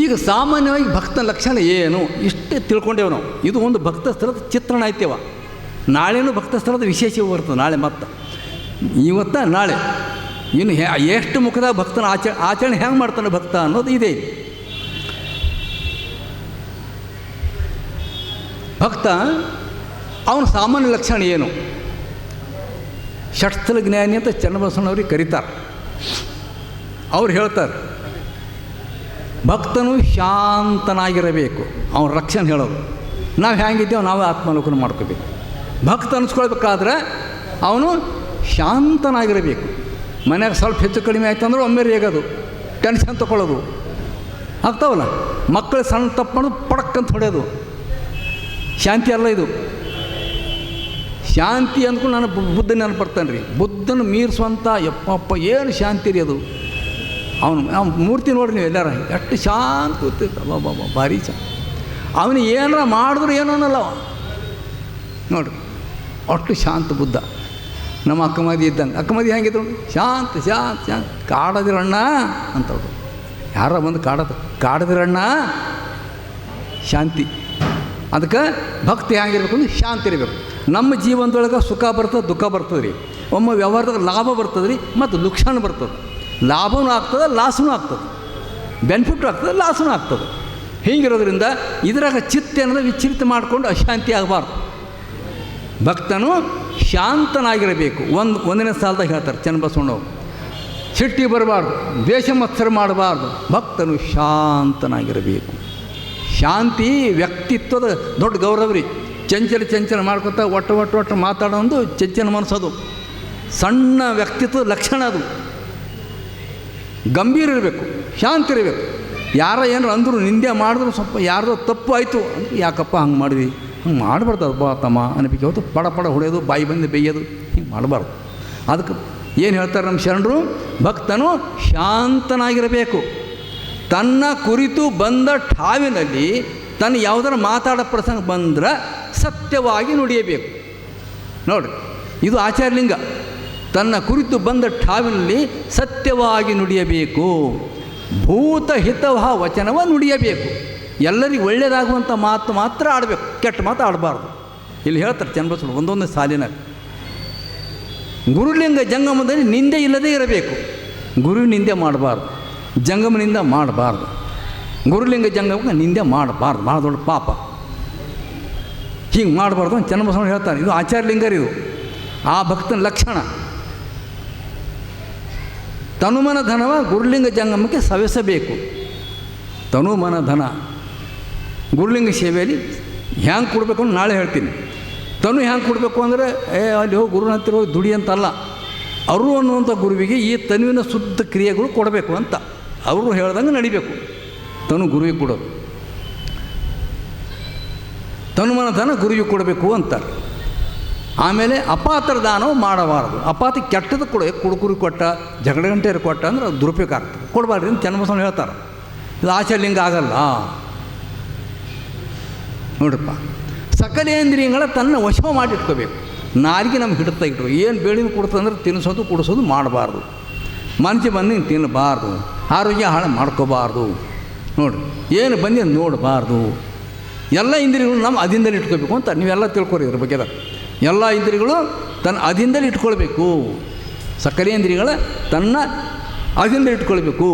ಈಗ ಸಾಮಾನ್ಯವಾಗಿ ಭಕ್ತನ ಲಕ್ಷಣ ಏನು? ಇಷ್ಟೇ ತಿಳ್ಕೊಂಡೇವು ನಾವು. ಇದು ಒಂದು ಭಕ್ತ ಸ್ಥಳದ ಚಿತ್ರಣ ಐತೆವ. ನಾಳೆನೂ ಭಕ್ತ ಸ್ಥಳದ ವಿಶೇಷ ಬರ್ತದೆ, ನಾಳೆ ಮತ್ತು ಇವತ್ತ ನಾಳೆ. ಇನ್ನು ಎಷ್ಟು ಮುಖದಾಗ ಭಕ್ತನ ಆಚರಣೆ ಹೆಂಗೆ ಮಾಡ್ತಾನೆ ಭಕ್ತ ಅನ್ನೋದು ಇದೆ. ಭಕ್ತ ಅವನ ಸಾಮಾನ್ಯ ಲಕ್ಷಣ ಏನು? ಷಟ್ಸ್ಥಲ ಜ್ಞಾನಿ ಅಂತ ಚನ್ನಬಸವಣ್ಣವ್ರಿಗೆ ಕರೀತಾರೆ. ಅವ್ರು ಹೇಳ್ತಾರೆ, ಭಕ್ತನು ಶಾಂತನಾಗಿರಬೇಕು. ಅವನ ರಕ್ಷಣೆ ಹೇಳೋದು. ನಾವು ಹೆಂಗಿದ್ದೇವೆ ನಾವೇ ಆತ್ಮಾವಲೋಕನ ಮಾಡ್ಕೋಬೇಕು. ಭಕ್ತ ಅನಿಸ್ಕೊಳ್ಬೇಕಾದ್ರೆ ಅವನು ಶಾಂತನಾಗಿರಬೇಕು. ಮನ್ಯಾಗ ಸ್ವಲ್ಪ ಹೆಚ್ಚು ಕಡಿಮೆ ಆಯ್ತು ಅಂದ್ರೆ ಒಮ್ಮೆ ರೇಗೋದು, ಟೆನ್ಷನ್ ತೊಗೊಳ್ಳೋದು ಆಗ್ತಾವಲ್ಲ. ಮಕ್ಕಳು ಸಣ್ಣ ತಪ್ಪು ಮಾಡೋದು ಪಡಕ್ಕಂತ ಹೊಡೆಯೋದು, ಶಾಂತಿ ಅಲ್ಲ ಇದು. ಶಾಂತಿ ಅಂದ್ಕೊಂಡು ನಾನು ಬುದ್ಧ ನೆನಪು ಬರ್ತಾನೆ ರೀ. ಬುದ್ಧನ ಮೀರಿಸುವಂಥ ಯಪ್ಪಪ್ಪ ಏನು ಶಾಂತಿ ರೀ ಅದು. ಅವನು ಮೂರ್ತಿ ನೋಡ್ರಿ ನೀವು ಎಲ್ಲಾರ, ಎಷ್ಟು ಶಾಂತ ಕೂತಿರ್ತ, ಬಾಬಾ ಭಾರಿ ಶಾಂತ. ಅವನು ಏನಾರ ಮಾಡಿದ್ರು ಏನೋ ಅನ್ನಲ್ಲ ನೋಡ್ರಿ, ಅಷ್ಟು ಶಾಂತ ಬುದ್ಧ. ನಮ್ಮ ಅಕ್ಕಮದಿ ಇದ್ದಂಗೆ. ಅಕ್ಕಮದಿ ಹೆಂಗಿದ್ರು? ಶಾಂತ ಶಾಂತ ಶಾಂತ. ಕಾಡದಿರಣ್ಣ ಅಂತವ್ರು ಯಾರ ಬಂದು ಕಾಡದಿರಣ್ಣ, ಶಾಂತಿ. ಅದಕ್ಕೆ ಭಕ್ತಿ ಹೆಂಗಿರ್ಬೇಕು ಅಂದ್ರೆ ಶಾಂತಿ ಇರಬೇಕು. ನಮ್ಮ ಜೀವನದೊಳಗೆ ಸುಖ ಬರ್ತದೆ, ದುಃಖ ಬರ್ತದೆ ರೀ. ಒಮ್ಮೆ ವ್ಯವಹಾರದಾಗ ಲಾಭ ಬರ್ತದೆ ರೀ, ಮತ್ತು ಲುಕ್ಷಣ ಬರ್ತದೆ. ಲಾಭವೂ ಆಗ್ತದೆ, ಲಾಸನೂ ಆಗ್ತದೆ. ಬೆನಿಫಿಟ್ಟು ಆಗ್ತದೆ, ಲಾಸನೂ ಆಗ್ತದೆ. ಹೀಗಿರೋದ್ರಿಂದ ಇದರಾಗ ಚಿತ್ತ ಅನ್ನೋದು ವಿಚಲಿತ ಮಾಡಿಕೊಂಡು ಅಶಾಂತಿ ಆಗಬಾರ್ದು. ಭಕ್ತನು ಶಾಂತನಾಗಿರಬೇಕು. ಒಂದನೇ ಸಾಲದಾಗ ಹೇಳ್ತಾರೆ ಚನ್ನಬಸವಣ್ಣವ್ರು, ಸಿಟ್ಟಿ ಬರಬಾರ್ದು, ದ್ವೇಷ ಮತ್ಸರ ಮಾಡಬಾರ್ದು, ಭಕ್ತನು ಶಾಂತನಾಗಿರಬೇಕು. ಶಾಂತಿ ವ್ಯಕ್ತಿತ್ವದ ದೊಡ್ಡ ಗೌರವ ರೀ. ಚಂಚಲ ಮಾಡ್ಕೊತ ಒಟ್ಟು ಮಾತಾಡೋದು ಚಂಚಲ ಮನಸ್ಸೋದು ಸಣ್ಣ ವ್ಯಕ್ತಿತ್ವದ ಲಕ್ಷಣ. ಅದು ಗಂಭೀರ ಇರಬೇಕು, ಶಾಂತಿ ಇರಬೇಕು. ಯಾರ ಏನಾರು ಅಂದರು, ನಿಂದೆ ಮಾಡಿದ್ರು, ಸ್ವಲ್ಪ ಯಾರ್ದೋ ತಪ್ಪು ಆಯಿತು ಅಂದ್ರೆ, ಯಾಕಪ್ಪ ಹಂಗೆ ಮಾಡಿದ್ವಿ, ಹಂಗೆ ಮಾಡಬಾರ್ದು ಅಪ್ಪ ತಮ್ಮ ಅನ್ಬೇಕು. ಹೊತ್ತು ಪಡ ಹೊಡೆಯೋದು, ಬಾಯಿ ಬಂದು ಬೇಯೋದು, ಹಿಂಗೆ ಮಾಡಬಾರ್ದು. ಅದಕ್ಕೆ ಏನು ಹೇಳ್ತಾರೆ ನಮ್ಮ ಶರಣರು? ಭಕ್ತನು ಶಾಂತನಾಗಿರಬೇಕು. ತನ್ನ ಕುರಿತು ಬಂದ ಠಾವಿನಲ್ಲಿ ತನ್ನ ಯಾವುದರ ಮಾತಾಡೋ ಪ್ರಸಂಗ ಬಂದ್ರೆ ಸತ್ಯವಾಗಿ ನುಡಿಯಬೇಕು. ನೋಡಿರಿ, ಇದು ಆಚಾರ್ಯಲಿಂಗ. ತನ್ನ ಕುರಿತು ಬಂದ ಠಾವಿನಲ್ಲಿ ಸತ್ಯವಾಗಿ ನುಡಿಯಬೇಕು. ಭೂತಹಿತವ ವಚನವ ನುಡಿಯಬೇಕು. ಎಲ್ಲರಿಗೂ ಒಳ್ಳೆಯದಾಗುವಂಥ ಮಾತು ಮಾತ್ರ ಆಡಬೇಕು, ಕೆಟ್ಟ ಮಾತು ಆಡಬಾರ್ದು. ಇಲ್ಲಿ ಹೇಳ್ತಾರೆ ಚನ್ನಬಸವಣ್ಣ ಒಂದೊಂದು ಸಾಲಿನಾಗ. ಗುರುಲಿಂಗ ಜಂಗಮದಲ್ಲಿ ನಿಂದೆ ಇಲ್ಲದೇ ಇರಬೇಕು. ಗುರು ನಿಂದೆ ಮಾಡಬಾರ್ದು, ಜಂಗಮನಿಂದ ಮಾಡಬಾರ್ದು. ಗುರುಲಿಂಗ ಜಂಗಮಕ್ಕೆ ನಿಂದೆ ಮಾಡಬಾರ್ದು, ಭಾಳ ದೊಡ್ಡ ಪಾಪ. ಹಿಂಗೆ ಮಾಡಬಾರ್ದು ಅಂತ ಚನ್ನಬಸವಣ್ಣ ಹೇಳ್ತಾರೆ. ಇದು ಆಚಾರ್ಯಲಿಂಗರಿದು, ಆ ಭಕ್ತನ ಲಕ್ಷಣ. ತನುಮನ ಧನವ ಗುರುಲಿಂಗ ಜಂಗಮಕ್ಕೆ ಸವೆಸಬೇಕು. ತನುಮನ ಧನ ಗುರುಲಿಂಗ ಸೇವೆಯಲ್ಲಿ ಹ್ಯಾಂಗೆ ಕೊಡಬೇಕು ಅಂತ ನಾಳೆ ಹೇಳ್ತೀನಿ. ತನು ಹ್ಯಾಂಗೆ ಕೊಡಬೇಕು ಅಂದರೆ ಅಲ್ಲಿ ಹೋಗಿ ಗುರುನ ಹತ್ತಿರ ಹೋಗಿ ದುಡಿ ಅಂತಲ್ಲ. ಅವರು ಅನ್ನುವಂಥ ಗುರುವಿಗೆ ಈ ತನುವಿನ ಶುದ್ಧ ಕ್ರಿಯೆಗಳು ಕೊಡಬೇಕು ಅಂತ ಅವರು ಹೇಳ್ದಂಗೆ ನಡಿಬೇಕು. ತನು ಗುರುವಿಗೆ ಕೊಡೋದು, ತನುಮನ ಧನ ಗುರುವಿಗೆ ಕೊಡಬೇಕು ಅಂತಾರೆ. ಆಮೇಲೆ ಅಪಾತ್ರ ದಾನವು ಮಾಡಬಾರ್ದು. ಅಪಾತಿ ಕೆಟ್ಟದ್ದು ಕುಡುಕುರಿ ಕೊಟ್ಟ, ಜಗಳ ಗಂಟೆಯರು ಕೊಟ್ಟ ಅಂದ್ರೆ ಅದು ದುರುಪಯೋಗ ಆಗ್ತದೆ, ಕೊಡಬಾರ್ದು ಅಂತ ಚನ್ನಬಸವಣ್ಣ ಹೇಳ್ತಾರೆ. ಇದು ಆಚರಣೆಲಿಂಗ ಆಗಲ್ಲ ನೋಡ್ರಪ್ಪ. ಸಕಲೇಂದ್ರಿಯಗಳ ತನ್ನ ವಶ ಮಾಡಿಟ್ಕೋಬೇಕು. ನಾಲಿಗೆ ನಮ್ಗೆ ಹಿಡ್ತಾ ಇಟ್ಟರು ಏನು ಬೇಡಿನ ಕೊಡ್ತಂದ್ರೆ ತಿನ್ನಿಸೋದು ಕುಡಿಸೋದು ಮಾಡಬಾರ್ದು. ಮನಸ್ಸು ಬಂದು ತಿನ್ನಬಾರ್ದು, ಆರೋಗ್ಯ ಹಾಳು ಮಾಡ್ಕೋಬಾರ್ದು. ನೋಡಿರಿ, ಏನು ಬಂದು ನೋಡಬಾರ್ದು. ಎಲ್ಲ ಇಂದ್ರಿಯಗಳು ನಮ್ಮ ಅದಿಂದಲೇ ಇಟ್ಕೋಬೇಕು ಅಂತ ನೀವೆಲ್ಲ ತಿಳ್ಕೊರಿ. ಇದ್ರ ಬಗ್ಗೆ ಎಲ್ಲ ಇಂದ್ರಿಯಗಳು ತನ್ನ ಅದಿಂದಲೇ ಇಟ್ಕೊಳ್ಬೇಕು. ಸಕಲೇಂದ್ರಿಯಗಳ ತನ್ನ ಅದಿಂದಲೇ ಇಟ್ಕೊಳ್ಬೇಕು.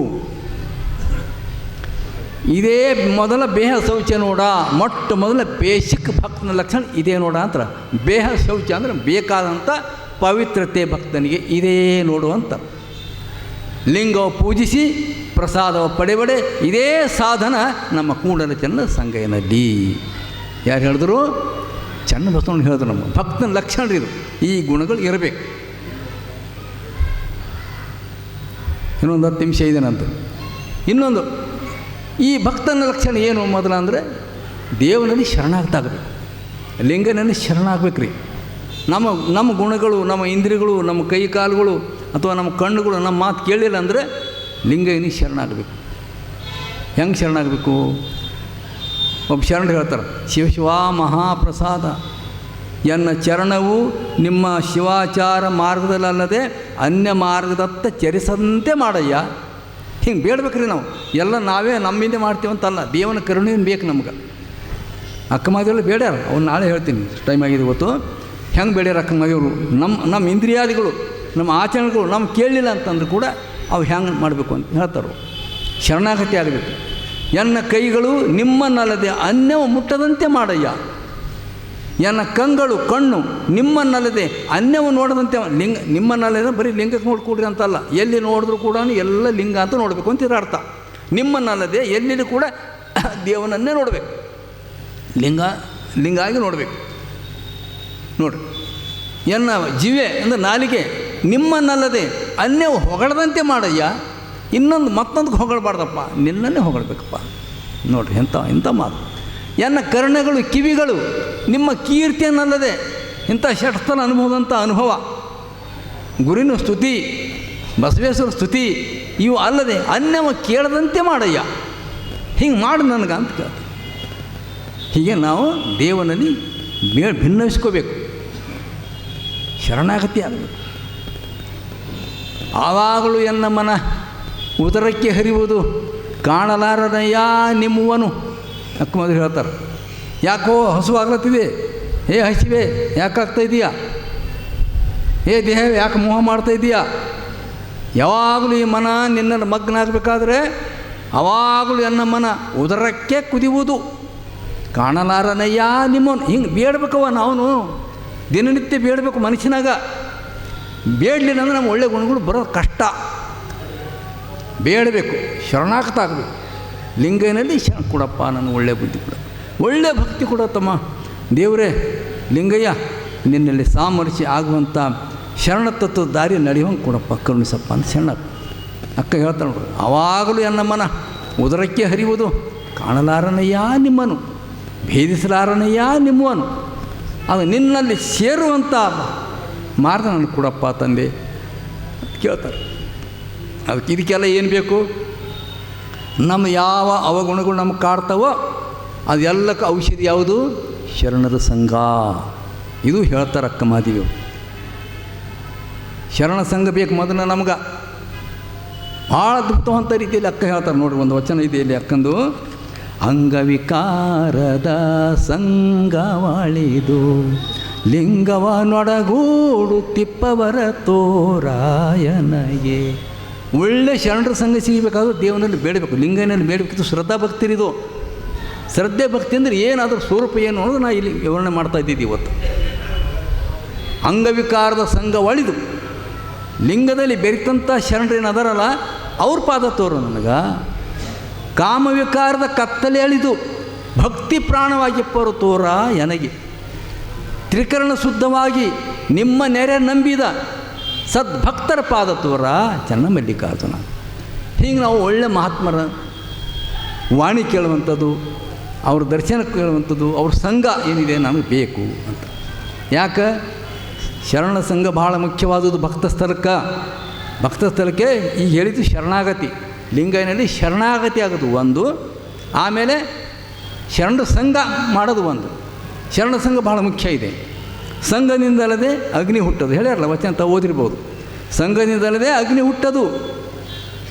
ಇದೇ ಮೊದಲ ಬೇಹ ಶೌಚ ನೋಡ. ಮೊಟ್ಟ ಮೊದಲ ಬೇಸಿಕ್ ಭಕ್ತನ ಲಕ್ಷಣ ಇದೇ ನೋಡ ಅಂತಾರೆ. ಬೇಹ ಶೌಚ ಅಂದರೆ ಬೇಕಾದಂಥ ಪವಿತ್ರತೆ ಭಕ್ತನಿಗೆ ಇದೇ ನೋಡು ಅಂತ. ಲಿಂಗವ ಪೂಜಿಸಿ ಪ್ರಸಾದವ ಪಡೆಬಡೆ ಇದೇ ಸಾಧನ ನಮ್ಮ ಕೂಡಲ ಚೆನ್ನ ಸಂಗಯನಲ್ಲಿ. ಯಾರು ಹೇಳಿದ್ರು? ಚನ್ನಬಸವಣ್ಣ ಹೇಳಿದ್ರು. ನಮ್ಮ ಭಕ್ತನ ಲಕ್ಷಣ ಇದು, ಈ ಗುಣಗಳು ಇರಬೇಕು. ಇನ್ನೊಂದು 10 ನಿಮಿಷ ಇದೆ ನಂತರ. ಇನ್ನೊಂದು, ಈ ಭಕ್ತನ ಲಕ್ಷಣ ಏನು ಮೊದಲ ಅಂದರೆ ದೇವನಲ್ಲಿ ಶರಣಾಗಬೇಕು. ಲಿಂಗನಲ್ಲಿ ಶರಣಾಗಬೇಕು ರೀ. ನಮ್ಮ ಗುಣಗಳು, ನಮ್ಮ ಇಂದ್ರಿಯಗಳು, ನಮ್ಮ ಕೈ ಕಾಲುಗಳು ಅಥವಾ ನಮ್ಮ ಕಣ್ಣುಗಳು ನಮ್ಮ ಮಾತು ಕೇಳಿಲ್ಲ ಅಂದರೆ ಲಿಂಗನಿಗೆ ಶರಣಾಗಬೇಕು. ಹೆಂಗೆ ಶರಣಾಗಬೇಕು? ಒಬ್ಬ ಶರಣರು ಹೇಳ್ತಾರೆ, ಶಿವ ಮಹಾಪ್ರಸಾದ ಎನ್ನ ಚರಣವು ನಿಮ್ಮ ಶಿವಾಚಾರ ಮಾರ್ಗದಲ್ಲದೆ ಅನ್ಯ ಮಾರ್ಗದತ್ತ ಚರಿಸದಂತೆ ಮಾಡಯ್ಯ. ಹಿಂಗೆ ಬೇಡಬೇಕ್ರಿ ನಾವು. ಎಲ್ಲ ನಾವೇ ನಮ್ಮಿಂದ ಮಾಡ್ತೀವಂತಲ್ಲ, ದೇವನ ಕರುಣೆಯನ್ನು ಬೇಕು ನಮ್ಗೆ. ಅಕ್ಕಮಾದಿಗಳು ಬೇಡ್ಯಾರ, ಅವ್ನು ನಾಳೆ ಹೇಳ್ತೀನಿ, ಟೈಮ್ ಆಗಿದೆ ಇವತ್ತು. ಹೆಂಗೆ ಬೇಡ್ಯಾರ ಅಕ್ಕಮಾದಿಯವರು? ನಮ್ಮ ಇಂದ್ರಿಯಾದಿಗಳು, ನಮ್ಮ ಆಚರಣೆಗಳು ನಮ್ಮ ಕೇಳಲಿಲ್ಲ ಅಂತಂದ್ರೆ ಕೂಡ ಅವು ಹೆಂಗೆ ಮಾಡಬೇಕು ಅಂತ ಹೇಳ್ತಾರೆ. ಶರಣಾಗತಿ ಆಗಬೇಕು. ಎನ್ನ ಕೈಗಳು ನಿಮ್ಮನ್ನಲ್ಲದೆ ಅನ್ಯವ ಮುಟ್ಟದಂತೆ ಮಾಡಯ್ಯ. ಎನ್ನ ಕಣ್ಣು ನಿಮ್ಮನ್ನಲ್ಲದೆ ಅನ್ಯವ ನೋಡದಂತೆ. ನಿಮ್ಮನ್ನಲ್ಲದೆ ಬರೀ ಲಿಂಗಕ್ಕೆ ನೋಡ್ಕೊಡ್ರಿ ಅಂತಲ್ಲ, ಎಲ್ಲಿ ನೋಡಿದ್ರು ಕೂಡ ಎಲ್ಲ ಲಿಂಗ ಅಂತ ನೋಡಬೇಕು ಅಂತ ಇದರ ಅರ್ಥ. ನಿಮ್ಮನ್ನಲ್ಲದೆ ಎಲ್ಲಿ ಕೂಡ ದೇವನನ್ನೇ ನೋಡಬೇಕು, ಲಿಂಗ ಆಗಿ ನೋಡಬೇಕು. ನೋಡ್ರಿ, ಎನ್ನ ಜೀವೆ ಅಂದರೆ ನಾಲಿಗೆ ನಿಮ್ಮನ್ನಲ್ಲದೆ ಅನ್ಯವ ಹೊಗಳದಂತೆ ಮಾಡಯ್ಯ. ಮತ್ತೊಂದು ಹೊಗಳಬಾರ್ದಪ್ಪ, ನಿನ್ನನ್ನೇ ಹೊಗಳಬೇಕಪ್ಪ. ನೋಡ್ರಿ ಎಂಥ ಮಾತು. ಎನ್ನ ಕರ್ಣಗಳು ಕಿವಿಗಳು ನಿಮ್ಮ ಕೀರ್ತಿಯನ್ನಲ್ಲದೆ ಇಂಥ ಷಟ್ಸ್ಥಲ ಅನುಭವದಂಥ ಅನುಭವ, ಗುರಿನ ಸ್ತುತಿ, ಬಸವೇಶ್ವರ ಸ್ತುತಿ ಇವು ಅಲ್ಲದೆ ಅನ್ಯವ ಕೇಳದಂತೆ ಮಾಡಯ್ಯ. ಹಿಂಗೆ ಮಾಡು ನನಗೆ ಅಂತ ಕೇಳ್ತಾರೆ. ಹೀಗೆ ನಾವು ದೇವನಲ್ಲಿ ಭಿನ್ನವಿಸ್ಕೋಬೇಕು, ಶರಣಾಗತಿ ಆಗಬೇಕು. ಆವಾಗಲೂ ಎನ್ನ ಮನ ಉದರಕ್ಕೆ ಹರಿಯುವುದು ಕಾಣಲಾರದಯ್ಯ ನಿಮ್ಮವನು. ಅಕ್ಕಮದ್ರು ಹೇಳ್ತಾರೆ, ಯಾಕೋ ಹಸುವಾಗ್ಲತ್ತಿದೆ, ಹಸಿವೆ ಯಾಕಾಗ್ತಾಯಿದೀಯಾ, ದೇಹ ಯಾಕೆ ಮೋಹ ಮಾಡ್ತಾಯಿದ್ದೀಯಾ? ಯಾವಾಗಲೂ ಈ ಮನ ನಿನ್ನಲ್ಲಿ ಮಗ್ನ ಆಗಬೇಕಾದ್ರೆ ಅವಾಗಲೂ ಎನ್ನ ಮನ ಉದರಕ್ಕೆ ಕುದಿಯುವುದು ಕಾಣಲಾರನಯ್ಯ ನಿಮ್ಮವನು. ಹಿಂಗೆ ಬೇಡಬೇಕವ ನಾವು ದಿನನಿತ್ಯ ಬೇಡಬೇಕು. ಮನುಷ್ಯನಾಗ ಬೇಡಲಿಲ್ಲ ಅಂದರೆ ನಮ್ಮ ಒಳ್ಳೆಯ ಗುಣಗಳು ಬರೋದು ಕಷ್ಟ. ಬೇಡಬೇಕು, ಶರಣಾಗತ ಆಗಬೇಕು. ಲಿಂಗನಲ್ಲಿ ಕೊಡಪ್ಪ, ನಾನು ಒಳ್ಳೆಯ ಬುದ್ಧಿ ಕೊಡ, ಒಳ್ಳೆಯ ಭಕ್ತಿ ಕೊಡತ್ತಮ್ಮ. ದೇವರೇ ಲಿಂಗಯ್ಯ, ನಿನ್ನಲ್ಲಿ ಸಾಮರಸ್ಯ ಆಗುವಂಥ ಶರಣ ತತ್ವದ ದಾರಿ ನಡೆಯುವಂಗೆ ಕೊಡಪ್ಪ, ಕರುಣಿಸಪ್ಪ ಅಂತ ಶರಣ ಅಕ್ಕ ಹೇಳ್ತಾಳೆ. ನೋಡ್ರಿ, ಆವಾಗಲೂ ಎನ್ನ ಮನ ಉದರಕ್ಕೆ ಹರಿಯುವುದು ಕಾಣಲಾರನಯ್ಯ ನಿಮ್ಮನು, ಭೇದಿಸಲಾರನಯ್ಯ ನಿಮ್ಮವನು. ಅದು ನಿನ್ನಲ್ಲಿ ಸೇರುವಂಥ ಮಾರ್ಗ ನನಗೆ ಕೊಡಪ್ಪ ತಂದೆ ಕೇಳ್ತಾರೆ. ಇದಕ್ಕೆಲ್ಲ ಏನು ಬೇಕು? ನಮ್ಮ ಯಾವ ಅವಗುಣಗಳು ನಮಗೆ ಕಾಡ್ತಾವೋ ಅದೆಲ್ಲಕ್ಕೆ ಔಷಧಿ ಯಾವುದು? ಶರಣರ ಸಂಘ. ಇದು ಹೇಳ್ತಾರೆ ಅಕ್ಕ ಮಾದಿಗಳು. ಶರಣ ಸಂಘ ಬೇಕು ಮೊದಲು ನಮ್ಗೆ. ಭಾಳ ಅದ್ಭುತವಂಥ ರೀತಿಯಲ್ಲಿ ಅಕ್ಕ ಹೇಳ್ತಾರೆ. ನೋಡಿರಿ, ಒಂದು ವಚನ ಇದೆ ಇಲ್ಲಿ ಅಕ್ಕಂದು. ಅಂಗವಿಕಾರದ ಸಂಘವಾಳಿದು ಲಿಂಗವ ನೊಡಗೂಡು ತಿಪ್ಪವರ ತೋರಾಯನಗೆ. ಒಳ್ಳೆ ಶರಣರ ಸಂಘ ಸಿಗಬೇಕಾದ್ರೂ ದೇವನಲ್ಲಿ ಬೇಡಬೇಕು, ಲಿಂಗನಲ್ಲಿ ಬೇಡಬೇಕಿತ್ತು. ಶ್ರದ್ಧಾ ಭಕ್ತಿರಿದು. ಶ್ರದ್ಧೆ ಭಕ್ತಿ ಅಂದರೆ ಏನಾದರೂ ಸ್ವರೂಪ ಏನು ಅನ್ನೋದು ನಾ ಇಲ್ಲಿ ವಿವರಣೆ ಮಾಡ್ತಾ ಇದ್ದಿದ್ದು ಇವತ್ತು. ಅಂಗವಿಕಾರದ ಸಂಘ ಒಳಿದು ಲಿಂಗದಲ್ಲಿ ಬೆರಿತಂಥ ಶರಣರೇನು ಅದರಲ್ಲ ಅವ್ರ ಪಾದ ತೋರು ನನಗೆ. ಕಾಮವಿಕಾರದ ಕತ್ತಲೆ ಅಳಿದು ಭಕ್ತಿ ಪ್ರಾಣವಾಗಿಪ್ಪರು ತೋರ ನನಗೆ. ತ್ರಿಕರಣ ಶುದ್ಧವಾಗಿ ನಿಮ್ಮ ನೆರೆ ನಂಬಿದ ಸದ್ಭಕ್ತರ ಪಾದ ತೋರ ಚನ್ನಮಲ್ಲಿಕಾರ್ಜುನ. ಹೀಗೆ ನಾವು ಒಳ್ಳೆ ಮಹಾತ್ಮರ ವಾಣಿ ಕೇಳುವಂಥದ್ದು, ಅವ್ರ ದರ್ಶನ ಕೇಳುವಂಥದ್ದು, ಅವ್ರ ಸಂಘ ಏನಿದೆ ನನಗೆ ಬೇಕು ಅಂತ. ಯಾಕೆ? ಶರಣ ಸಂಘ ಭಾಳ ಮುಖ್ಯವಾದುದು ಭಕ್ತ ಸ್ಥಳಕ್ಕೆ ಈಗ ಹೇಳಿದ್ದು ಶರಣಾಗತಿ. ಲಿಂಗೈನಲ್ಲಿ ಶರಣಾಗತಿ ಆಗೋದು ಒಂದು, ಆಮೇಲೆ ಶರಣ ಸಂಘ ಮಾಡೋದು ಒಂದು. ಶರಣ ಸಂಘ ಭಾಳ ಮುಖ್ಯ ಇದೆ. ಸಂಘದಿಂದಲ್ಲದೆ ಅಗ್ನಿ ಹುಟ್ಟೋದು ಹೇಳ್ಯಾರಲ್ಲ, ವಚನ ಅಂತ ಓದಿರ್ಬೋದು. ಸಂಘದಿಂದಲ್ಲದೆ ಅಗ್ನಿ ಹುಟ್ಟೋದು,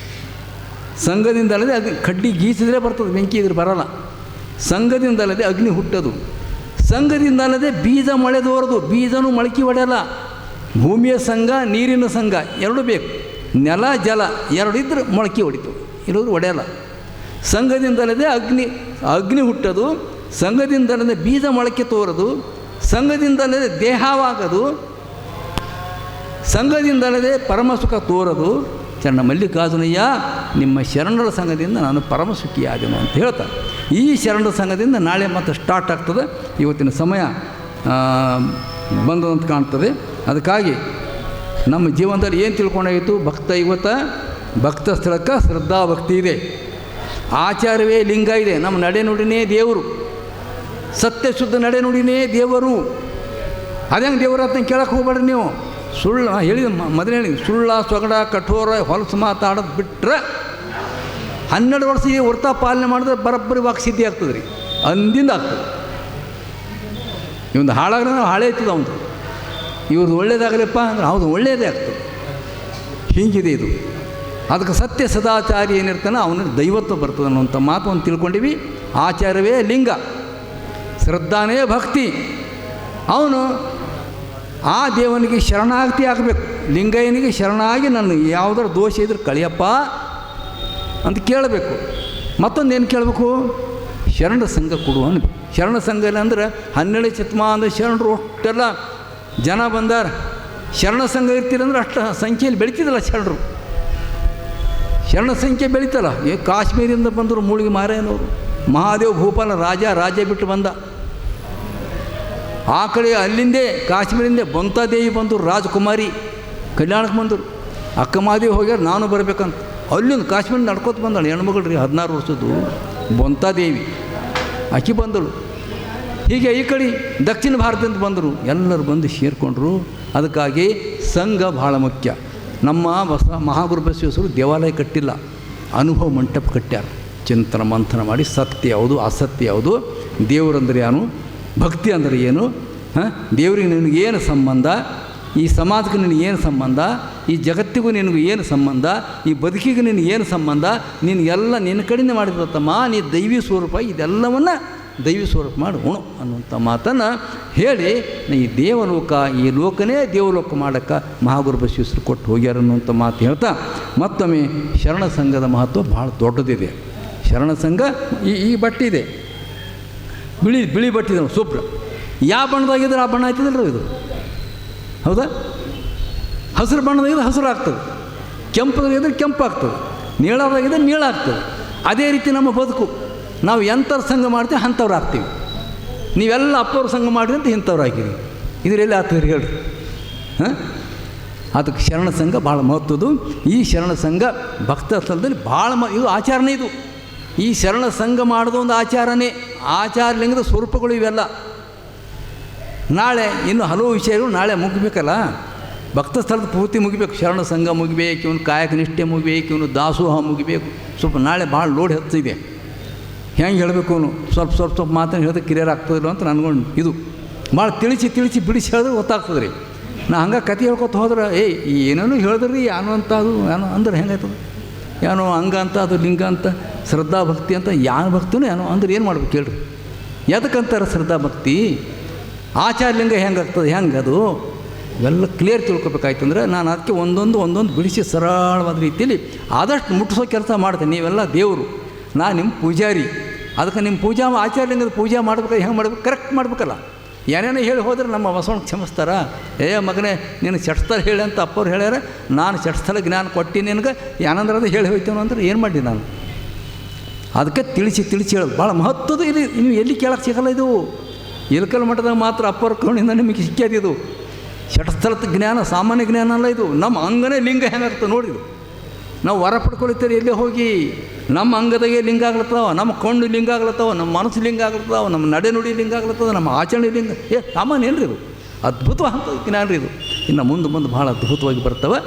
ಸಂಘದಿಂದಲ್ಲದೆ ಕಡ್ಡಿ ಗೀಸಿದ್ರೆ ಬರ್ತದೆ, ಬೆಂಕಿ ಇದ್ರೆ ಬರಲ್ಲ. ಸಂಘದಿಂದಲ್ಲದೆ ಅಗ್ನಿ ಹುಟ್ಟೋದು, ಸಂಘದಿಂದಲ್ಲದೆ ಬೀಜ ಮೊಳೆದೋರದು, ಬೀಜನೂ ಮೊಳಕೆ ಹೊಡೆಯಲ್ಲ. ಭೂಮಿಯ ಸಂಘ, ನೀರಿನ ಸಂಘ ಎರಡೂ ಬೇಕು. ನೆಲ ಜಲ ಎರಡಿದ್ರೆ ಮೊಳಕೆ ಹೊಡಿತು, ಇರೋದು ಹೊಡೆಯಲ್ಲ. ಸಂಘದಿಂದಲ್ಲದೆ ಅಗ್ನಿ ಹುಟ್ಟೋದು, ಸಂಘದಿಂದಲ್ಲದೆ ಬೀಜ ಮೊಳಕೆ ತೋರೋದು, ಸಂಘದಿಂದಲ್ಲದೆ ದೇಹವಾಗೋದು, ಸಂಘದಿಂದಲ್ಲದೆ ಪರಮ ಸುಖ ತೋರೋದು. ಚನ್ನ ಮಲ್ಲಿಕಾರ್ಜುನಯ್ಯ ನಿಮ್ಮ ಶರಣರ ಸಂಘದಿಂದ ನಾನು ಪರಮ ಸುಖಿಯಾದೆನು ಅಂತ ಹೇಳ್ತಾರೆ. ಈ ಶರಣರ ಸಂಘದಿಂದ ನಾಳೆ ಮತ್ತೆ ಸ್ಟಾರ್ಟ್ ಆಗ್ತದೆ. ಇವತ್ತಿನ ಸಮಯ ಬಂದು ಅಂತ ಕಾಣ್ತದೆ. ಅದಕ್ಕಾಗಿ ನಮ್ಮ ಜೀವನದಲ್ಲಿ ಏನು ತಿಳ್ಕೊಂಡಾಗಿತ್ತು, ಭಕ್ತ ಸ್ಥಳಕ್ಕೆ ಶ್ರದ್ಧಾ ಭಕ್ತಿ ಇದೆ, ಆಚಾರವೇ ಲಿಂಗ ಇದೆ, ನಮ್ಮ ನಡೆನುಡಿನೇ ದೇವರು, ಸತ್ಯ ಶುದ್ಧ ನಡೆನುಡಿನೇ ದೇವರು. ಅದೇಂಗೆ ದೇವರ ಅಂತ ಕೇಳಕ್ಕೆ ಹೋಗ್ಬೇಡ್ರಿ ನೀವು. ಸುಳ್ಳು ಹೇಳಿದ ಮೊದಲೇ ಹೇಳಿ, ಸುಳ್ಳ ಸೊಗಡ ಕಠೋರ ಹೊಲಸು ಮಾತಾಡೋದು ಬಿಟ್ಟರೆ 12 ವರ್ಷ ಈ ವ್ರತ ಪಾಲನೆ ಮಾಡಿದ್ರೆ ಬರೋಬ್ಬರಿ ವಾಕ್ಸಿದ್ಧಿ ಆಗ್ತದೆ ರೀ, ಅಂದಿಂದ ಆಗ್ತದೆ. ಇವೊಂದು ಹಾಳಾಗ್ರೆ ಹಾಳೇ ಇರ್ತದೆ ಅವನು, ಇವ್ರದ್ದು ಒಳ್ಳೇದಾಗಲಿಪ್ಪ ಅಂದ್ರೆ ಹೌದು ಒಳ್ಳೆಯದೇ ಆಗ್ತದೆ. ಹೀಗಿದೆ ಇದು. ಅದಕ್ಕೆ ಸತ್ಯ ಸದಾಚಾರಿ ಏನಿರ್ತಾನೆ ಅವನಿಗೆ ದೈವತ್ವ ಬರ್ತದೆ ಅನ್ನುವಂಥ ಮಾತು ಒಂದು ತಿಳ್ಕೊಂಡಿವಿ. ಆಚಾರವೇ ಲಿಂಗ, ಶ್ರದ್ಧಾನೇ ಭಕ್ತಿ. ಅವನು ಆ ದೇವನಿಗೆ ಶರಣಾಗತಿ ಆಗಬೇಕು. ಲಿಂಗಯ್ಯನಿಗೆ ಶರಣಾಗಿ ನನ್ನ ಯಾವುದರ ದೋಷ ಇದ್ರೆ ಕಳಿಯಪ್ಪ ಅಂತ ಕೇಳಬೇಕು. ಮತ್ತೊಂದು ಏನು ಕೇಳಬೇಕು, ಶರಣ ಸಂಘ ಕೊಡು ಅನ್ಬೇಕು. ಶರಣ ಸಂಘ ಇಲ್ಲ ಅಂದ್ರೆ 12 ಶತಮಾನದ ಶರಣರು ಅಷ್ಟೆಲ್ಲ ಜನ ಬಂದಾರ. ಶರಣ ಸಂಘ ಇರ್ತೀರಂದ್ರೆ ಅಷ್ಟು ಸಂಖ್ಯೆಯಲ್ಲಿ ಬೆಳೀತಿದ್ದಲ್ಲ ಶರಣರು, ಶರಣ ಸಂಖ್ಯೆ ಬೆಳೀತಲ್ಲ. ಕಾಶ್ಮೀರಿಂದ ಬಂದರು ಮೂಳಿಗೆ ಮಾರೇನವರು, ಮಹಾದೇವ ಭೂಪಾಲ ರಾಜ ಬಿಟ್ಟು ಬಂದ. ಆ ಕಡೆ ಅಲ್ಲಿಂದೇ ಕಾಶ್ಮೀರಿಂದ ಬಂತಾದೇವಿ ಬಂದರು, ರಾಜಕುಮಾರಿ ಕಲ್ಯಾಣಕ್ಕೆ ಬಂದರು. ಅಕ್ಕ ಮಹಾದೇವಿ ಹೋಗ್ಯಾರ, ನಾನು ಬರಬೇಕಂತ. ಅಲ್ಲಿಂದ ಕಾಶ್ಮೀರಿಂದ ನಡ್ಕೋತ ಬಂದಳು ಹೆಣ್ಮಗಳು ರೀ, 16 ವರ್ಷದ್ದು ಬಂತಾದೇವಿ, ಆಕೆ ಬಂದಳು. ಹೀಗೆ ಈ ಕಡೆ ದಕ್ಷಿಣ ಭಾರತದಿಂದ ಬಂದರು, ಎಲ್ಲರೂ ಬಂದು ಸೇರಿಕೊಂಡ್ರು. ಅದಕ್ಕಾಗಿ ಸಂಘ ಭಾಳ ಮುಖ್ಯ. ನಮ್ಮ ಮಹಾಗುರು ಬಸವೇಶ್ವರರು ದೇವಾಲಯ ಕಟ್ಟಿಲ್ಲ, ಅನುಭವ ಮಂಟಪ ಕಟ್ಟ್ಯಾರ. ಚಿಂತನ ಮಂಥನ ಮಾಡಿ ಸತ್ಯ ಯಾವುದು ಅಸತ್ಯ ಯಾವುದು, ದೇವರಂದ್ರೆ ಏನು, ಭಕ್ತಿ ಅಂದರೆ ಏನು, ದೇವರಿಗೆ ನಿನಗೇನು ಸಂಬಂಧ, ಈ ಸಮಾಜಕ್ಕೆ ನಿನಗೇನು ಸಂಬಂಧ, ಈ ಜಗತ್ತಿಗೂ ನಿನಗೂ ಏನು ಸಂಬಂಧ, ಈ ಬದುಕಿಗೆ ನಿನಗೇನು ಸಂಬಂಧ, ನೀನು ಎಲ್ಲ ನಿನ್ನ ಕಡೆಯಿಂದ ಮಾಡಿರ್ತಮ್ಮ, ನೀ ದೈವಿ ಸ್ವರೂಪ, ಇದೆಲ್ಲವನ್ನು ದೈವಿ ಸ್ವರೂಪ ಮಾಡಿ ಉಣು ಅನ್ನುವಂಥ ಮಾತನ್ನು ಹೇಳಿ, ಈ ದೇವಲೋಕ, ಈ ಲೋಕನೇ ದೇವಲೋಕ ಮಾಡೋಕ್ಕೆ ಮಹಾಗುರು ಬಸವೇಶ್ವರರು ಕೊಟ್ಟು ಹೋಗ್ಯಾರ ಅನ್ನುವಂಥ ಮಾತು ಹೇಳ್ತಾ, ಮತ್ತೊಮ್ಮೆ ಶರಣ ಸಂಘದ ಮಹತ್ವ ಭಾಳ ದೊಡ್ಡದಿದೆ. ಶರಣ ಸಂಘ ಈ ಬಟ್ಟೆ ಇದೆ, ಬಿಳಿ ಬಟ್ಟೆ ಇದೆ, ಸೂಪ್ರ. ಯಾವ ಬಣ್ಣದಾಗಿದ್ರೆ ಆ ಬಣ್ಣ ಆಯ್ತದಲ್ರಿ ಇದು, ಹೌದಾ? ಹಸಿರು ಬಣ್ಣದಾಗಿದ್ರೆ ಹಸಿರು ಆಗ್ತದೆ, ಕೆಂಪದಾಗಿದ್ರೆ ಕೆಂಪು ಆಗ್ತದೆ, ನೀಳದಾಗಿದ್ರೆ ನೀಳ ಆಗ್ತದೆ. ಅದೇ ರೀತಿ ನಮ್ಮ ಬದುಕು, ನಾವು ಎಂಥವ್ರ ಸಂಘ ಮಾಡ್ತೀವಿ ಅಂಥವ್ರು ಆಗ್ತೀವಿ. ನೀವೆಲ್ಲ ಅಪ್ಪವ್ರ ಸಂಘ ಮಾಡಿರಿ ಅಂತ ಇಂಥವ್ರು ಹಾಕಿರಿ, ಇದರಲ್ಲಿ ಆಗ್ತೀರಿ ಹೇಳ್ರಿ. ಅದಕ್ಕೆ ಶರಣ ಸಂಘ ಭಾಳ ಮಹತ್ವದ್ದು. ಈ ಶರಣ ಸಂಘ ಭಕ್ತ ಸ್ಥಳದಲ್ಲಿ ಭಾಳ ಇದು ಆಚರಣೆ. ಇದು ಈ ಶರಣ ಸಂಘ ಮಾಡೋದು ಒಂದು ಆಚಾರನೇ. ಆಚಾರ ಲಿಂಗದ ಸ್ವರೂಪಗಳು ಇವೆಲ್ಲ. ನಾಳೆ ಇನ್ನು ಹಲವು ವಿಷಯಗಳು ನಾಳೆ ಮುಗಿಬೇಕಲ್ಲ. ಭಕ್ತ ಸ್ಥಳದ ಪೂರ್ತಿ ಮುಗಿಬೇಕು, ಶರಣ ಸಂಘ ಮುಗಿಬೇಕು, ಇವನು ಕಾಯಕ ನಿಷ್ಠೆ ಮುಗಿಬೇಕು, ಇವನು ದಾಸೋಹ ಮುಗಿಬೇಕು. ಸ್ವಲ್ಪ ನಾಳೆ ಭಾಳ ಲೋಡ್ ಹೆಚ್ಚಿದೆ. ಹೆಂಗೆ ಹೇಳಬೇಕು, ಅವನು ಸ್ವಲ್ಪ ಮಾತನ್ನು ಹೇಳಿದ್ರೆ ಕ್ಲಿಯರ್ ಆಗ್ತದಿಲ್ಲ ಅಂತ ನನಗೊಂಡು ಇದು ಭಾಳ ತಿಳಿಸಿ ಬಿಡಿಸಿ ಹೇಳಿದ್ರೆ ಗೊತ್ತಾಗ್ತದೆ ರೀ. ನಾ ಹಂಗೆ ಕತೆ ಹೇಳ್ಕೊತ ಹೋದ್ರೆ ಏನೇನೋ ಹೇಳಿದ್ರಿ ಏನೋ ಅಂತ, ಅದು ಏನೋ ಅಂದ್ರೆ ಹೆಂಗಾಯ್ತದೆ, ಏನೋ ಹಂಗ ಅಂತ, ಅದು ಲಿಂಗ ಅಂತ, ಶ್ರದ್ಧಾ ಭಕ್ತಿ ಅಂತ, ಯಾವ ಭಕ್ತಿನೂ ಏನೋ ಅಂದ್ರೆ ಏನು ಮಾಡ್ಬೇಕು ಹೇಳ್ರಿ. ಎದಕ್ಕಂತಾರೆ ಶ್ರದ್ಧಾ ಭಕ್ತಿ, ಆಚಾರ ಲಿಂಗ ಹೆಂಗಾಗ್ತದೆ, ಹೆಂಗೆ ಅದು ಇವೆಲ್ಲ ಕ್ಲಿಯರ್ ತಿಳ್ಕೊಬೇಕಾಯ್ತು ಅಂದರೆ ನಾನು ಅದಕ್ಕೆ ಒಂದೊಂದು ಬಿಡಿಸಿ ಸರಳವಾದ ರೀತಿಯಲ್ಲಿ ಆದಷ್ಟು ಮುಟ್ಟಿಸೋ ಕೆಲಸ ಮಾಡ್ತೇನೆ. ನೀವೆಲ್ಲ ದೇವರು, ನಾ ನಿಮ್ಮ ಪೂಜಾರಿ. ಅದಕ್ಕೆ ನಿಮ್ಮ ಆಚಾರ ಲಿಂಗದ ಪೂಜೆ ಮಾಡ್ಬೇಕಾದ್ರೆ ಹೆಂಗೆ ಮಾಡ್ಬೇಕು, ಕರೆಕ್ಟ್ ಮಾಡ್ಬೇಕಲ್ಲ. ಏನೇನೋ ಹೇಳಿ ಹೋದ್ರೆ ನಮ್ಮ ಬಸವಣ್ಣ ಕ್ಷಮಿಸ್ತಾರ. ಮಗನೇ ನೀನು ಚಟ್ಸ್ಥಳ ಹೇಳಿ ಅಂತ ಅಪ್ಪವ್ರು ಹೇಳ್ಯಾರ, ನಾನು ಚಟ್ಸ್ಥಳ ಜ್ಞಾನ ಕೊಟ್ಟು ನಿನಗೆ ಏನಂದ್ರೆ ಹೇಳಿ ಹೋಯ್ತೇನೋ ಅಂದ್ರೆ ಏನು ಮಾಡಿ ನಾನು. ಅದಕ್ಕೆ ತಿಳಿಸಿ ಹೇಳೋದು ಭಾಳ ಮಹತ್ವದ. ಇದು ನೀವು ಎಲ್ಲಿ ಕೇಳಕ್ಕೆ ಸಿಗಲ್ಲ. ಇದು ಇಲ್ಕಲ್ ಮಠದಾಗ ಮಾತ್ರ ಅಪ್ಪವ್ರ ಕರುಣಿಂದ ನಿಮಗೆ ಸಿಕ್ಕ್ಯದಿದು. ಚಟ್ಸ್ಥಳದ ಜ್ಞಾನ ಸಾಮಾನ್ಯ ಜ್ಞಾನ ಅಲ್ಲ ಇದು. ನಮ್ಮ ಅಂಗನೇ ಲಿಂಗ ಹೆಂಗಾಗ್ತದೆ ನೋಡಿದು. ನಾವು ವರ ಪಡ್ಕೊಳ್ತೀರಿ ಎಲ್ಲೇ ಹೋಗಿ, ನಮ್ಮ ಅಂಗದಾಗೆ ಲಿಂಗ ಆಗ್ಲತ್ತವ, ನಮ್ಮ ಕಣ್ಣು ಲಿಂಗ ಆಗ್ಲತ್ತವ, ನಮ್ಮ ಮನಸ್ಸು ಲಿಂಗ ಆಗ್ಲತ್ತವ, ನಮ್ಮ ನಡೆನುಡಿ ಲಿಂಗ ಆಗ್ಲತ್ತವ, ನಮ್ಮ ಆಚರಣೆ ಲಿಂಗ. ಸಾಮಾನ್ಯ ಏನ್ರಿ ಇದು. ಅದ್ಭುತವಾದ ಜ್ಞಾನ ರೀ ಇದು. ಇನ್ನು ಮುಂದೆ ಭಾಳ ಅದ್ಭುತವಾಗಿ ಬರ್ತವೆ.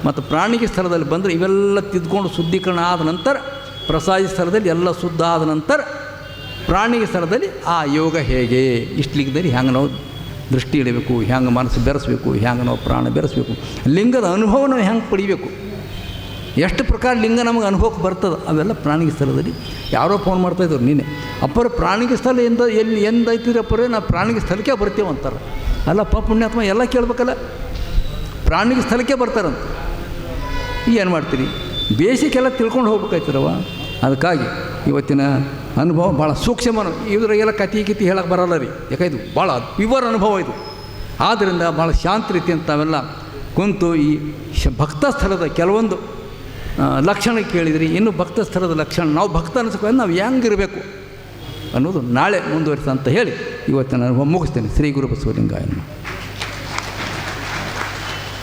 ಮತ್ತು ಪ್ರಾಣಿಗೆ ಸ್ಥಳದಲ್ಲಿ ಬಂದರೆ ಇವೆಲ್ಲ ತಿದ್ಕೊಂಡು ಶುದ್ಧೀಕರಣ ಆದ ನಂತರ ಪ್ರಸಾದಿ ಸ್ಥಳದಲ್ಲಿ ಎಲ್ಲ ಶುದ್ಧ ಆದ ನಂತರ ಪ್ರಾಣಿಗೆ ಸ್ಥಳದಲ್ಲಿ ಆ ಯೋಗ ಹೇಗೆ ಇಷ್ಟಲಿಂಗದಲ್ಲಿ ಹ್ಯಾಂಗೆ ನಾವು ದೃಷ್ಟಿ ಇಡಬೇಕು, ಹ್ಯಾಂಗೆ ಮನಸ್ಸು ಬೆರೆಸಬೇಕು, ಹ್ಯಾಂಗೆ ನಾವು ಪ್ರಾಣ ಬೆರೆಸಬೇಕು, ಲಿಂಗದ ಅನುಭವ ನಾವು ಹೆಂಗೆ ಪಡಿಬೇಕು, ಎಷ್ಟು ಪ್ರಕಾರ ಲಿಂಗ ನಮಗೆ ಅನುಭವಕ್ಕೆ ಬರ್ತದೆ ಅವೆಲ್ಲ ಪ್ರಾಣಿಗೆ ಸ್ಥಳದಲ್ಲಿ. ಯಾರೋ ಫೋನ್ ಮಾಡ್ತಾಯಿದ್ರು ನೀನೆ, ಅಪ್ಪರ ಪ್ರಾಣಿಗೆ ಸ್ಥಳ ಎಲ್ಲಿ ಎಂದೈತಿರಪ್ಪರೇ ನಾವು ಪ್ರಾಣಿಗೆ ಸ್ಥಳಕ್ಕೆ ಬರ್ತೀವಿ ಅಂತಾರೆ. ಅಲ್ಲಪ್ಪ ಪುಣ್ಯಾತ್ಮ ಎಲ್ಲ ಕೇಳಬೇಕಲ್ಲ, ಪ್ರಾಣಿಗೆ ಸ್ಥಳಕ್ಕೆ ಬರ್ತಾರಂತ. ಏನು ಮಾಡ್ತೀರಿ, ಬೇಸಿಗೆಲ್ಲ ತಿಳ್ಕೊಂಡು ಹೋಗ್ಬೇಕಾಯ್ತಿರವ. ಅದಕ್ಕಾಗಿ ಇವತ್ತಿನ ಅನುಭವ ಭಾಳ ಸೂಕ್ಷ್ಮ. ಇದ್ರಾಗೆಲ್ಲ ಕತಿ ಹೇಳಕ್ಕೆ ಬರಲ್ಲ ರೀ, ಯಾಕೆ ಇದು ಭಾಳ ಪ್ಯೂರ್ ಅನುಭವ ಇದು. ಆದ್ದರಿಂದ ಭಾಳ ಶಾಂತ ರೀತಿಯಂತ ತಾವೆಲ್ಲ ಕುಂತು ಈ ಭಕ್ತ ಸ್ಥಳದ ಕೆಲವೊಂದು ಲಕ್ಷಣ ಕೇಳಿದ್ರಿ. ಇನ್ನು ಭಕ್ತ ಸ್ಥಳದ ಲಕ್ಷಣ ನಾವು ಭಕ್ತ ಅನಿಸ್ಕೊಂಡು ನಾವು ಹೆಂಗಿರಬೇಕು ಅನ್ನೋದು ನಾಳೆ ಮುಂದುವರಿಸ ಅಂತ ಹೇಳಿ ಇವತ್ತಿನ ಅನುಭವ ಮುಗಿಸ್ತೇನೆ. ಶ್ರೀ ಗುರು ಬಸವಲಿಂಗಾಯ.